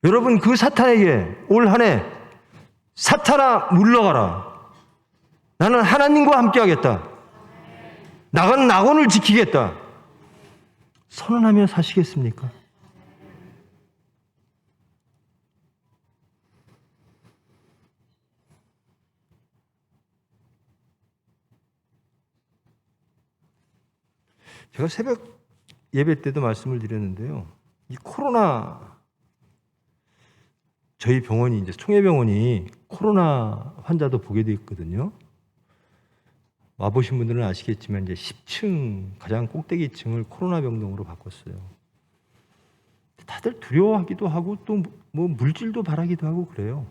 여러분, 그 사탄에게 올 한 해 사탄아 물러가라. 나는 하나님과 함께하겠다. 나는 낙원을 지키겠다. 선언하며 사시겠습니까? 제가 새벽 예배 때도 말씀을 드렸는데요. 이 코로나, 저희 병원이 이제 총회병원이 코로나 환자도 보게 돼 있거든요. 와보신 분들은 아시겠지만 이제 10층 가장 꼭대기층을 코로나 병동으로 바꿨어요. 다들 두려워하기도 하고 또 뭐 물질도 바라기도 하고 그래요.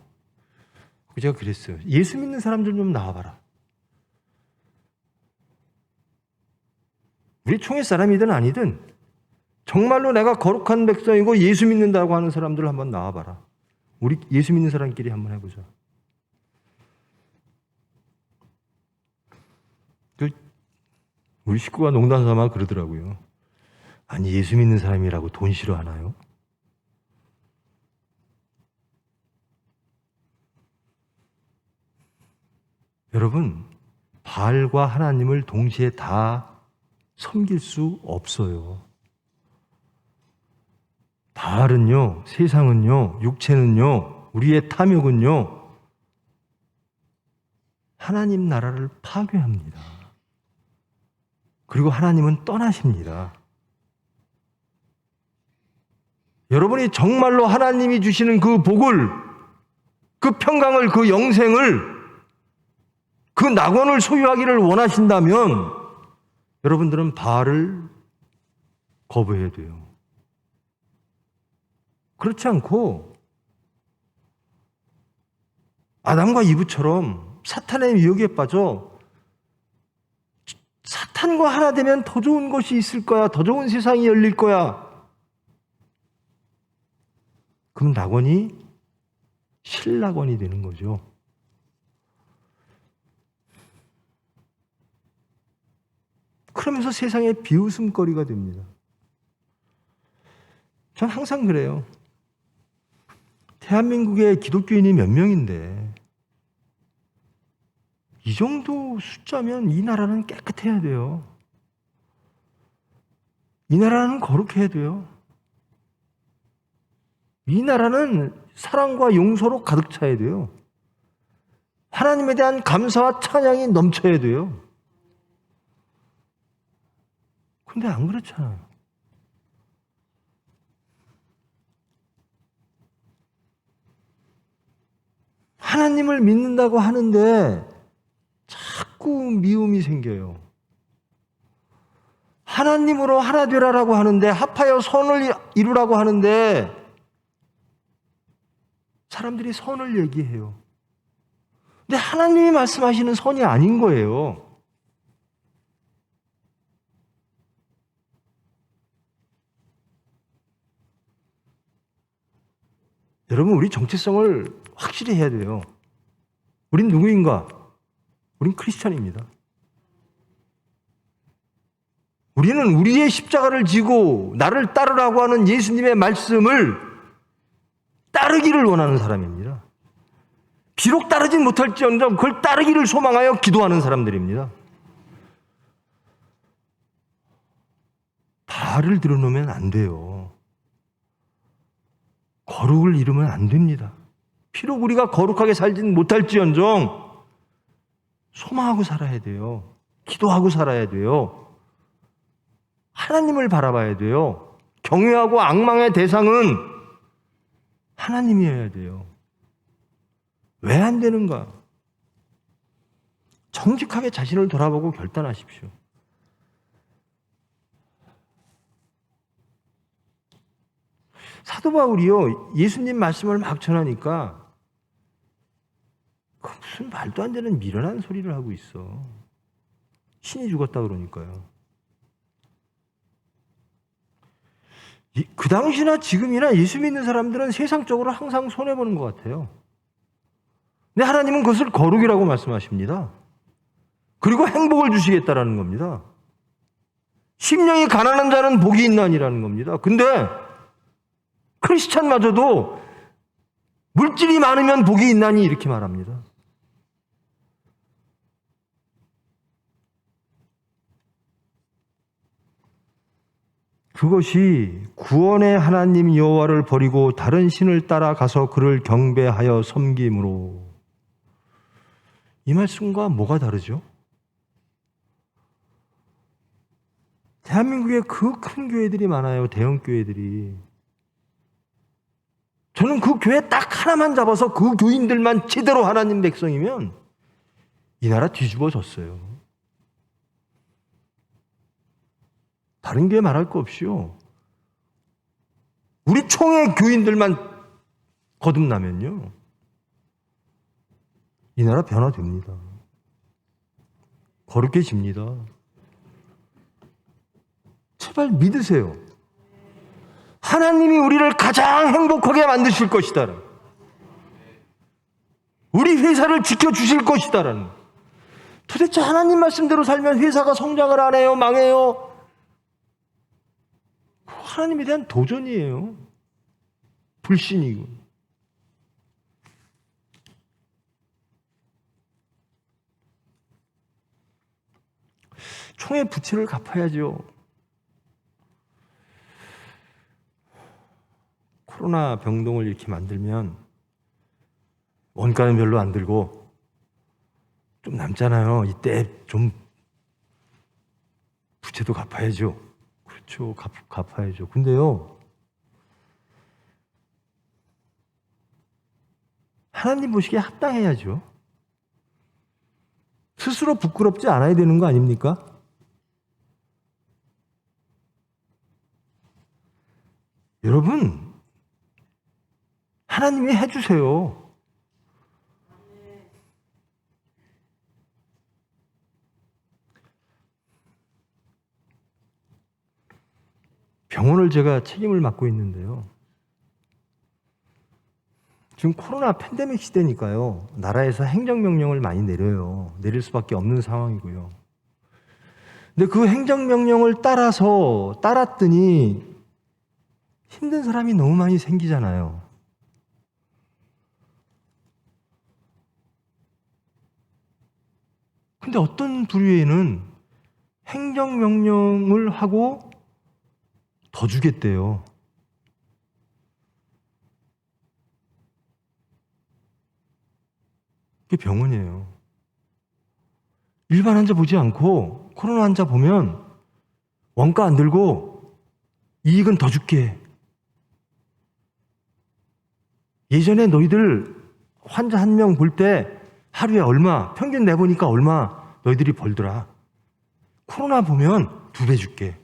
제가 그랬어요. 예수 믿는 사람들 좀 나와봐라. 우리 총회 사람이든 아니든 정말로 내가 거룩한 백성이고 예수 믿는다고 하는 사람들 한번 나와봐라. 우리 예수 믿는 사람끼리 한번 해보자. 우리 식구가 농담 삼아 그러더라고요. 아니, 예수 믿는 사람이라고 돈 싫어하나요? 여러분, 바알과 하나님을 동시에 다 섬길 수 없어요. 바알은요, 세상은요, 육체는요, 우리의 탐욕은요, 하나님 나라를 파괴합니다. 그리고 하나님은 떠나십니다. 여러분이 정말로 하나님이 주시는 그 복을, 그 평강을, 그 영생을, 그 낙원을 소유하기를 원하신다면 여러분들은 바알을 거부해야 돼요. 그렇지 않고 아담과 이브처럼 사탄의 유혹에 빠져 사탄과 하나 되면 더 좋은 것이 있을 거야, 더 좋은 세상이 열릴 거야. 그럼 낙원이 실낙원이 되는 거죠. 그러면서 세상의 비웃음거리가 됩니다. 전 항상 그래요. 대한민국의 기독교인이 몇 명인데 이 정도 숫자면 이 나라는 깨끗해야 돼요. 이 나라는 거룩해야 돼요. 이 나라는 사랑과 용서로 가득 차야 돼요. 하나님에 대한 감사와 찬양이 넘쳐야 돼요. 근데 안 그렇잖아요. 하나님을 믿는다고 하는데 자꾸 미움이 생겨요. 하나님으로 하나 되라라고 하는데, 합하여 선을 이루라고 하는데 사람들이 선을 얘기해요. 근데 하나님이 말씀하시는 선이 아닌 거예요. 여러분, 우리 정체성을 확실히 해야 돼요. 우린 누구인가? 우린 크리스찬입니다. 우리는 우리의 십자가를 지고 나를 따르라고 하는 예수님의 말씀을 따르기를 원하는 사람입니다. 비록 따르진 못할지언정 그걸 따르기를 소망하여 기도하는 사람들입니다. 말을 들어놓으면 안 돼요. 거룩을 잃으면 안 됩니다. 비록 우리가 거룩하게 살지는 못할지언정 소망하고 살아야 돼요. 기도하고 살아야 돼요. 하나님을 바라봐야 돼요. 경외하고 앙망의 대상은 하나님이어야 돼요. 왜 안 되는가? 정직하게 자신을 돌아보고 결단하십시오. 사도 바울이요, 예수님 말씀을 막 전하니까 무슨 말도 안 되는 미련한 소리를 하고 있어. 신이 죽었다 그러니까요. 그 당시나 지금이나 예수 믿는 사람들은 세상적으로 항상 손해보는 것 같아요. 근데 하나님은 그것을 거룩이라고 말씀하십니다. 그리고 행복을 주시겠다라는 겁니다. 심령이 가난한 자는 복이 있나니라는 겁니다. 근데 크리스찬마저도 물질이 많으면 복이 있나니 이렇게 말합니다. 그것이 구원의 하나님 여호와를 버리고 다른 신을 따라가서 그를 경배하여 섬김으로. 이 말씀과 뭐가 다르죠? 대한민국에 그 큰 교회들이 많아요. 대형 교회들이. 저는 그 교회 딱 하나만 잡아서 그 교인들만 제대로 하나님 백성이면 이 나라 뒤집어졌어요. 다른 교회 말할 거 없이요. 우리 총회 교인들만 거듭나면요. 이 나라 변화됩니다. 거룩해집니다. 제발 믿으세요. 하나님이 우리를 가장 행복하게 만드실 것이다. 우리 회사를 지켜주실 것이다라는. 도대체 하나님 말씀대로 살면 회사가 성장을 안 해요? 망해요? 하나님에 대한 도전이에요. 불신이고. 총회 부채를 갚아야죠. 코로나 병동을 이렇게 만들면 원가는 별로 안 들고 좀 남잖아요. 이때 좀 부채도 갚아야죠. 그렇죠. 갚아야죠. 근데요, 하나님 보시기에 합당해야죠. 스스로 부끄럽지 않아야 되는 거 아닙니까? 여러분, 하나님이 해주세요. 병원을 제가 책임을 맡고 있는데요. 지금 코로나 팬데믹 시대니까요. 나라에서 행정명령을 많이 내려요. 내릴 수밖에 없는 상황이고요. 근데 그 행정명령을 따랐더니 힘든 사람이 너무 많이 생기잖아요. 근데 어떤 부류에는 행정명령을 하고 더 주겠대요. 그게 병원이에요. 일반 환자 보지 않고 코로나 환자 보면 원가 안 들고 이익은 더 줄게. 예전에 너희들 환자 한 명 볼 때 하루에 얼마, 평균 내보니까 얼마 너희들이 벌더라. 코로나 보면 2배 줄게.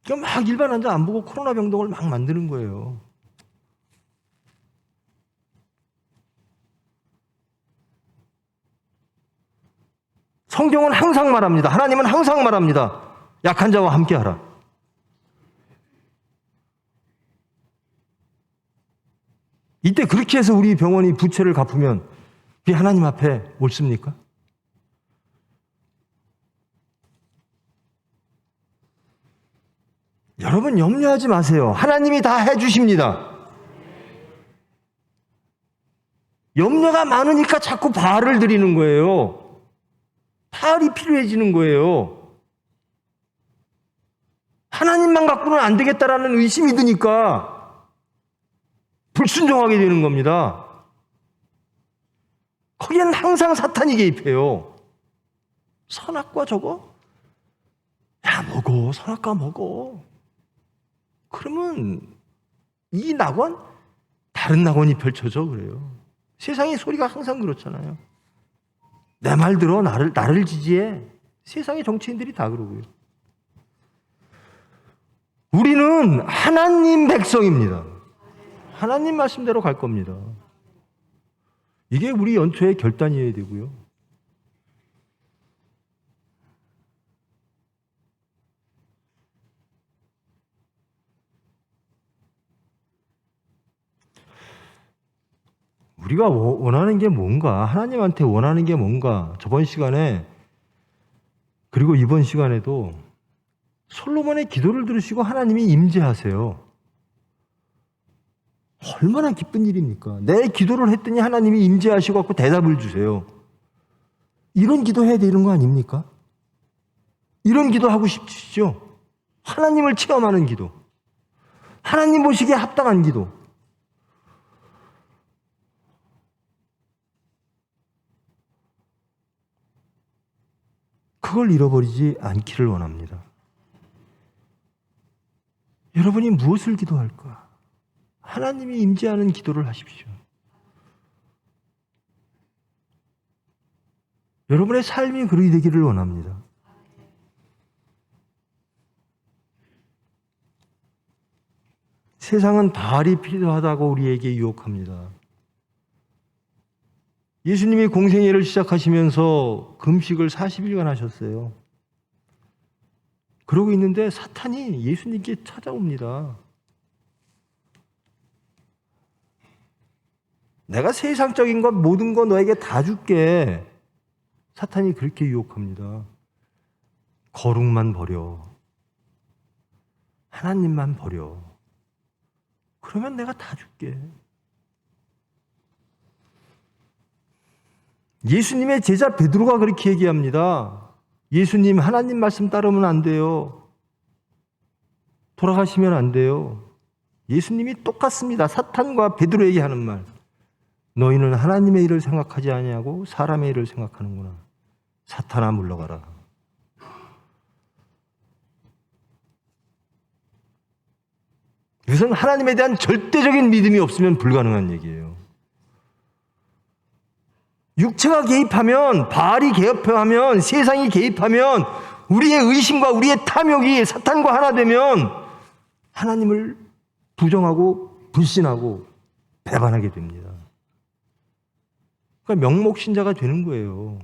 그러니까 막 일반 환자 안 보고 코로나 병동을 막 만드는 거예요. 성경은 항상 말합니다. 하나님은 항상 말합니다. 약한 자와 함께 하라. 이때 그렇게 해서 우리 병원이 부채를 갚으면 그게 하나님 앞에 옳습니까? 여러분 염려하지 마세요. 하나님이 다 해주십니다. 염려가 많으니까 자꾸 바알을 드리는 거예요. 바알이 필요해지는 거예요. 하나님만 갖고는 안 되겠다라는 의심이 드니까 불순종하게 되는 겁니다. 거기엔 항상 사탄이 개입해요. 선악과 저거? 야, 먹어. 선악과 먹어. 그러면 이 낙원? 다른 낙원이 펼쳐져 그래요. 세상의 소리가 항상 그렇잖아요. 내 말 들어. 나를 지지해. 세상의 정치인들이 다 그러고요. 우리는 하나님 백성입니다. 하나님 말씀대로 갈 겁니다. 이게 우리 연초의 결단이어야 되고요. 우리가 원하는 게 뭔가, 하나님한테 원하는 게 뭔가, 저번 시간에 그리고 이번 시간에도 솔로몬의 기도를 들으시고 하나님이 임재하세요. 얼마나 기쁜 일입니까? 내 기도를 했더니 하나님이 임재하시고 갖고 대답을 주세요. 이런 기도 해야 되는 거 아닙니까? 이런 기도 하고 싶으시죠? 하나님을 체험하는 기도. 하나님 보시기에 합당한 기도. 그걸 잃어버리지 않기를 원합니다. 여러분이 무엇을 기도할까? 하나님이 임재하는 기도를 하십시오. 여러분의 삶이 그리 되기를 원합니다. 세상은 바알이 필요하다고 우리에게 유혹합니다. 예수님이 공생애를 시작하시면서 금식을 40일간 하셨어요. 그러고 있는데 사탄이 예수님께 찾아옵니다. 내가 세상적인 것 모든 거 너에게 다 줄게. 사탄이 그렇게 유혹합니다. 거룩만 버려. 하나님만 버려. 그러면 내가 다 줄게. 예수님의 제자 베드로가 그렇게 얘기합니다. 예수님, 하나님 말씀 따르면 안 돼요. 돌아가시면 안 돼요. 예수님이 똑같습니다. 사탄과 베드로에게 하는 말. 너희는 하나님의 일을 생각하지 아니하고 사람의 일을 생각하는구나. 사탄아, 물러가라. 이것은 하나님에 대한 절대적인 믿음이 없으면 불가능한 얘기예요. 육체가 개입하면, 바알이 개입하면, 세상이 개입하면, 우리의 의심과 우리의 탐욕이 사탄과 하나 되면 하나님을 부정하고 불신하고 배반하게 됩니다. 그러니까 명목신자가 되는 거예요.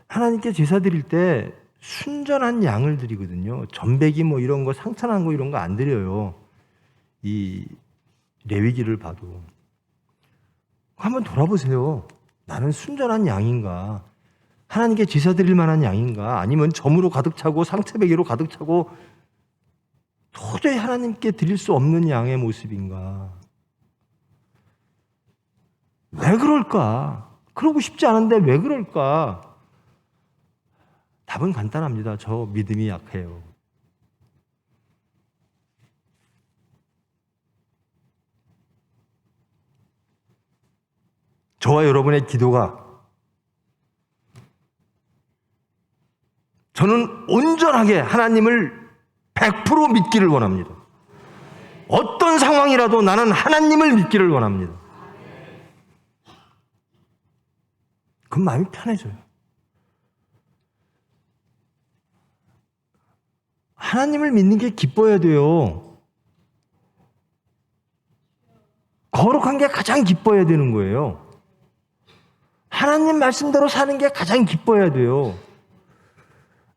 하나님께 제사 드릴 때 순전한 양을 드리거든요. 전배기 뭐 이런 거, 상찬한 거 이런 거 안 드려요. 이 레위기를 봐도. 한번 돌아보세요. 나는 순전한 양인가? 하나님께 제사 드릴 만한 양인가? 아니면 점으로 가득 차고 상처배기로 가득 차고 도저히 하나님께 드릴 수 없는 양의 모습인가? 왜 그럴까? 그러고 싶지 않은데 왜 그럴까? 답은 간단합니다. 저 믿음이 약해요. 저와 여러분의 기도가 저는 온전하게 하나님을 100% 믿기를 원합니다. 어떤 상황이라도 나는 하나님을 믿기를 원합니다. 그럼 마음이 편해져요. 하나님을 믿는 게 기뻐야 돼요. 거룩한 게 가장 기뻐야 되는 거예요. 하나님 말씀대로 사는 게 가장 기뻐야 돼요.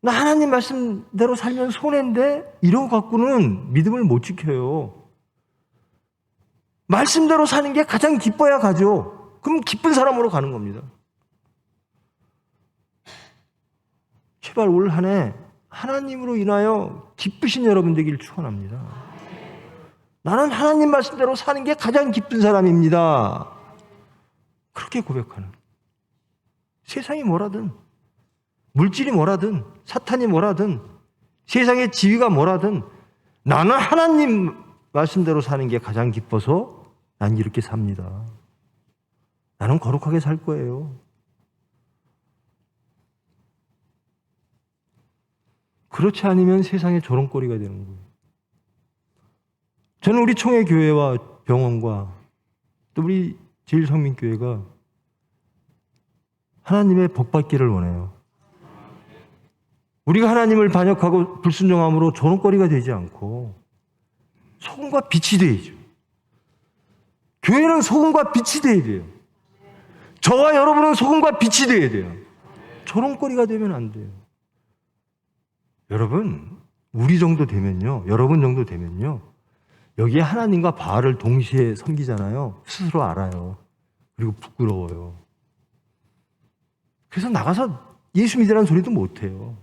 나 하나님 말씀대로 살면 손해인데 이런 거 갖고는 믿음을 못 지켜요. 말씀대로 사는 게 가장 기뻐야 가죠. 그럼 기쁜 사람으로 가는 겁니다. 제발 올 한 해 하나님으로 인하여 기쁘신 여러분 되기를 축원합니다. 나는 하나님 말씀대로 사는 게 가장 기쁜 사람입니다. 그렇게 고백하는. 세상이 뭐라든, 물질이 뭐라든, 사탄이 뭐라든, 세상의 지위가 뭐라든 나는 하나님 말씀대로 사는 게 가장 기뻐서 난 이렇게 삽니다. 나는 거룩하게 살 거예요. 그렇지 않으면 세상의 조롱거리가 되는 거예요. 저는 우리 총회교회와 병원과 또 우리 제일성민교회가 하나님의 복받기를 원해요. 우리가 하나님을 반역하고 불순종함으로 조롱거리가 되지 않고 소금과 빛이 되야죠. 교회는 소금과 빛이 돼야 돼요. 저와 여러분은 소금과 빛이 돼야 돼요. 조롱거리가 되면 안 돼요. 여러분, 우리 정도 되면요, 여러분 정도 되면요, 여기에 하나님과 바알을 동시에 섬기잖아요. 스스로 알아요. 그리고 부끄러워요. 그래서 나가서 예수 믿으라는 소리도 못해요.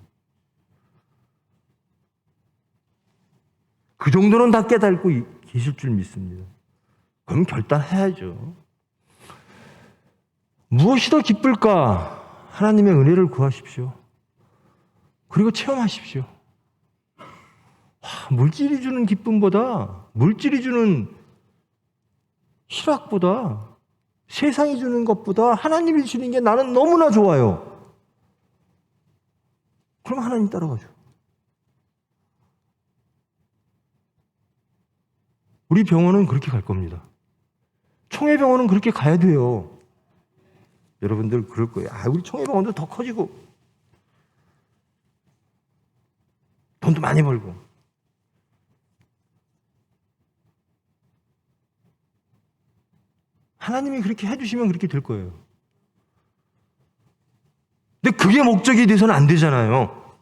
그 정도는 다 깨닫고 계실 줄 믿습니다. 그럼 결단해야죠. 무엇이 더 기쁠까? 하나님의 은혜를 구하십시오. 그리고 체험하십시오. 물질이 주는 기쁨보다, 물질이 주는 희락보다, 세상이 주는 것보다 하나님이 주는 게 나는 너무나 좋아요. 그럼 하나님 따라가죠. 우리 병원은 그렇게 갈 겁니다. 총회병원은 그렇게 가야 돼요. 여러분들 그럴 거예요. 우리 총회병원도 더 커지고 돈도 많이 벌고. 하나님이 그렇게 해주시면 그렇게 될 거예요. 근데 그게 목적이 돼서는 안 되잖아요.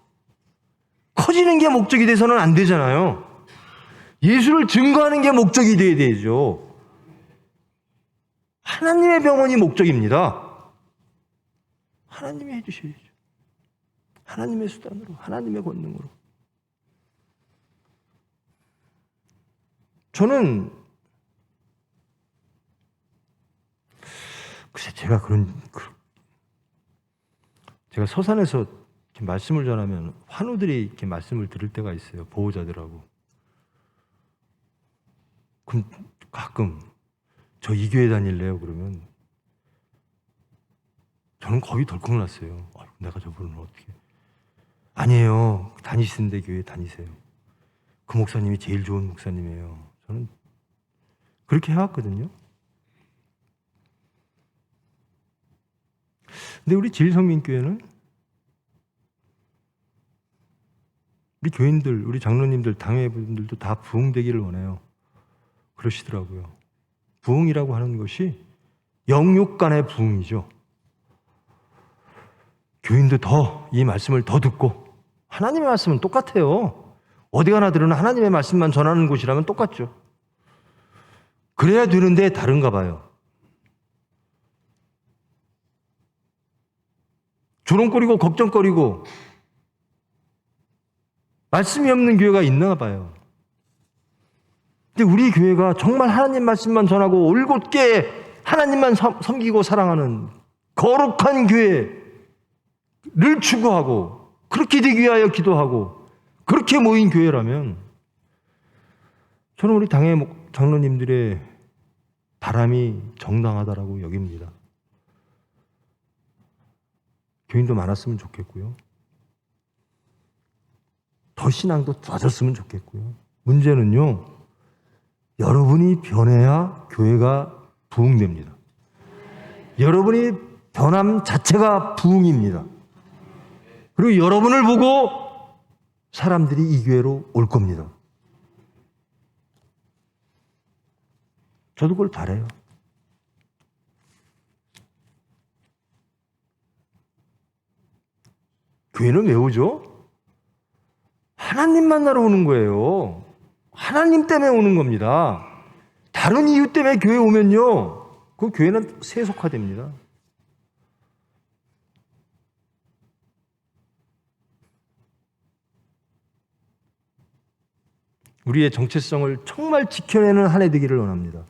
커지는 게 목적이 돼서는 안 되잖아요. 예수를 증거하는 게 목적이 돼야 되죠. 하나님의 병원이 목적입니다. 하나님이 해주셔야죠. 하나님의 수단으로, 하나님의 권능으로. 저는 글쎄 제가 서산에서 이렇게 말씀을 전하면 환우들이 이렇게 말씀을 들을 때가 있어요. 보호자들하고. 그럼 가끔 저 이 교회 다닐래요? 그러면 저는 겁이 덜컥 났어요. 내가 저분을 어떻게. 아니에요. 다니시는데 교회 다니세요. 그 목사님이 제일 좋은 목사님이에요. 저는 그렇게 해왔거든요. 근데 우리 제일성민교회는 우리 교인들, 우리 장로님들, 당회분들도 다 부흥되기를 원해요. 그러시더라고요. 부흥이라고 하는 것이 영육 간의 부흥이죠. 교인도 더 이 말씀을 더 듣고, 하나님의 말씀은 똑같아요. 어디 가나 들으나 하나님의 말씀만 전하는 곳이라면 똑같죠. 그래야 되는데 다른가 봐요. 조롱거리고 걱정거리고 말씀이 없는 교회가 있나 봐요. 근데 우리 교회가 정말 하나님 말씀만 전하고 올곧게 하나님만 섬기고 사랑하는 거룩한 교회를 추구하고 그렇게 되기 위하여 기도하고 그렇게 모인 교회라면 저는 우리 당의 장로님들의 바람이 정당하다라고 여깁니다. 교인도 많았으면 좋겠고요. 더 신앙도 좋아졌으면 좋겠고요. 문제는요, 여러분이 변해야 교회가 부흥됩니다. 여러분이 변함 자체가 부흥입니다. 그리고 여러분을 보고 사람들이 이 교회로 올 겁니다. 저도 그걸 바라요. 교회는 왜 오죠? 하나님 만나러 오는 거예요. 하나님 때문에 오는 겁니다. 다른 이유 때문에 교회 오면요, 그 교회는 세속화됩니다. 우리의 정체성을 정말 지켜내는 한 해 되기를 원합니다.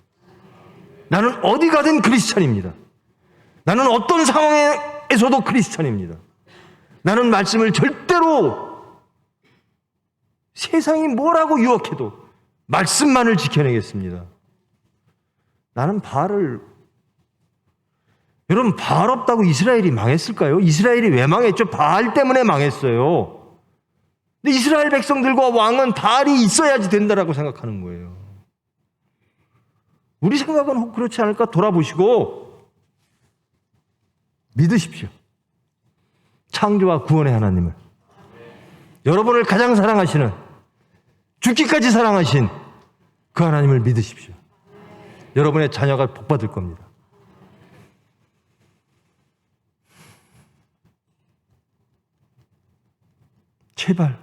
나는 어디 가든 크리스찬입니다. 나는 어떤 상황에서도 크리스찬입니다. 나는 말씀을 절대로 세상이 뭐라고 유혹해도 말씀만을 지켜내겠습니다. 나는 여러분, 바알 없다고 이스라엘이 망했을까요? 이스라엘이 왜 망했죠? 바알 때문에 망했어요. 근데 이스라엘 백성들과 왕은 바알이 있어야지 된다라고 생각하는 거예요. 우리 생각은 혹 그렇지 않을까 돌아보시고 믿으십시오. 창조와 구원의 하나님을, 여러분을 가장 사랑하시는, 죽기까지 사랑하신 그 하나님을 믿으십시오. 여러분의 자녀가 복받을 겁니다. 제발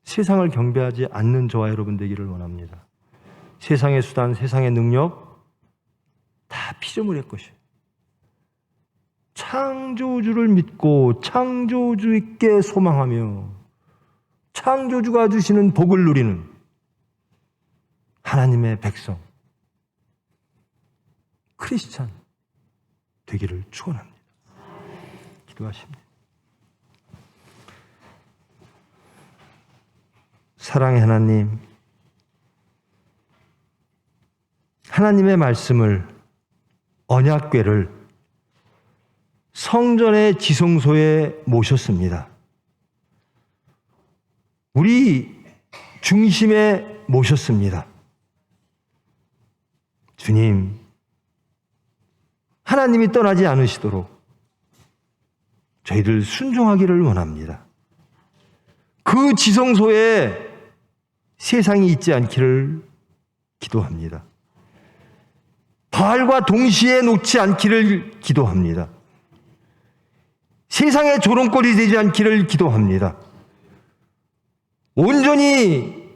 세상을 경배하지 않는 저와 여러분 되기를 원합니다. 세상의 수단, 세상의 능력 다 피조물의 것이에요. 창조주를 믿고 창조주께 소망하며 창조주가 주시는 복을 누리는 하나님의 백성, 크리스찬 되기를 축원합니다. 기도하십니다. 사랑의 하나님, 하나님의 말씀을, 언약궤를 성전의 지성소에 모셨습니다. 우리 중심에 모셨습니다. 주님, 하나님이 떠나지 않으시도록 저희들 순종하기를 원합니다. 그 지성소에 세상이 있지 않기를 기도합니다. 바알과 동시에 놓지 않기를 기도합니다. 세상의 조롱거리 되지 않기를 기도합니다. 온전히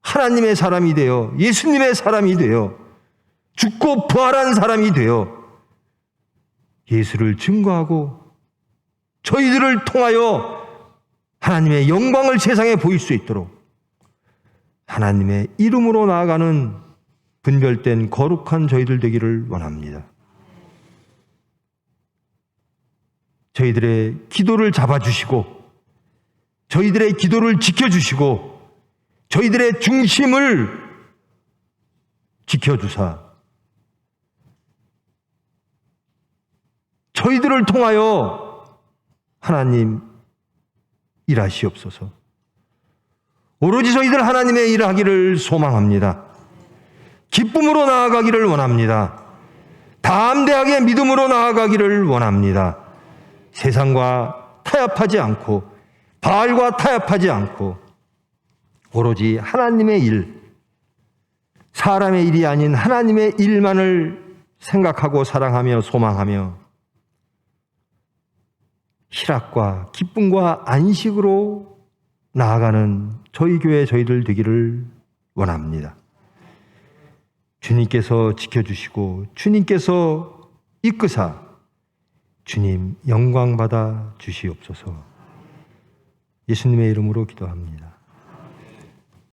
하나님의 사람이 되어, 예수님의 사람이 되어, 죽고 부활한 사람이 되어 예수를 증거하고 저희들을 통하여 하나님의 영광을 세상에 보일 수 있도록 하나님의 이름으로 나아가는 분별된 거룩한 저희들 되기를 원합니다. 저희들의 기도를 잡아주시고 저희들의 기도를 지켜주시고 저희들의 중심을 지켜주사 저희들을 통하여 하나님 일하시옵소서. 오로지 저희들 하나님의 일을 하기를 소망합니다. 기쁨으로 나아가기를 원합니다. 담대하게 믿음으로 나아가기를 원합니다. 세상과 타협하지 않고 바알과 타협하지 않고 오로지 하나님의 일, 사람의 일이 아닌 하나님의 일만을 생각하고 사랑하며 소망하며 희락과 기쁨과 안식으로 나아가는 저희 교회 저희들 되기를 원합니다. 주님께서 지켜주시고 주님께서 이끄사 주님 영광 받아 주시옵소서. 예수님의 이름으로 기도합니다.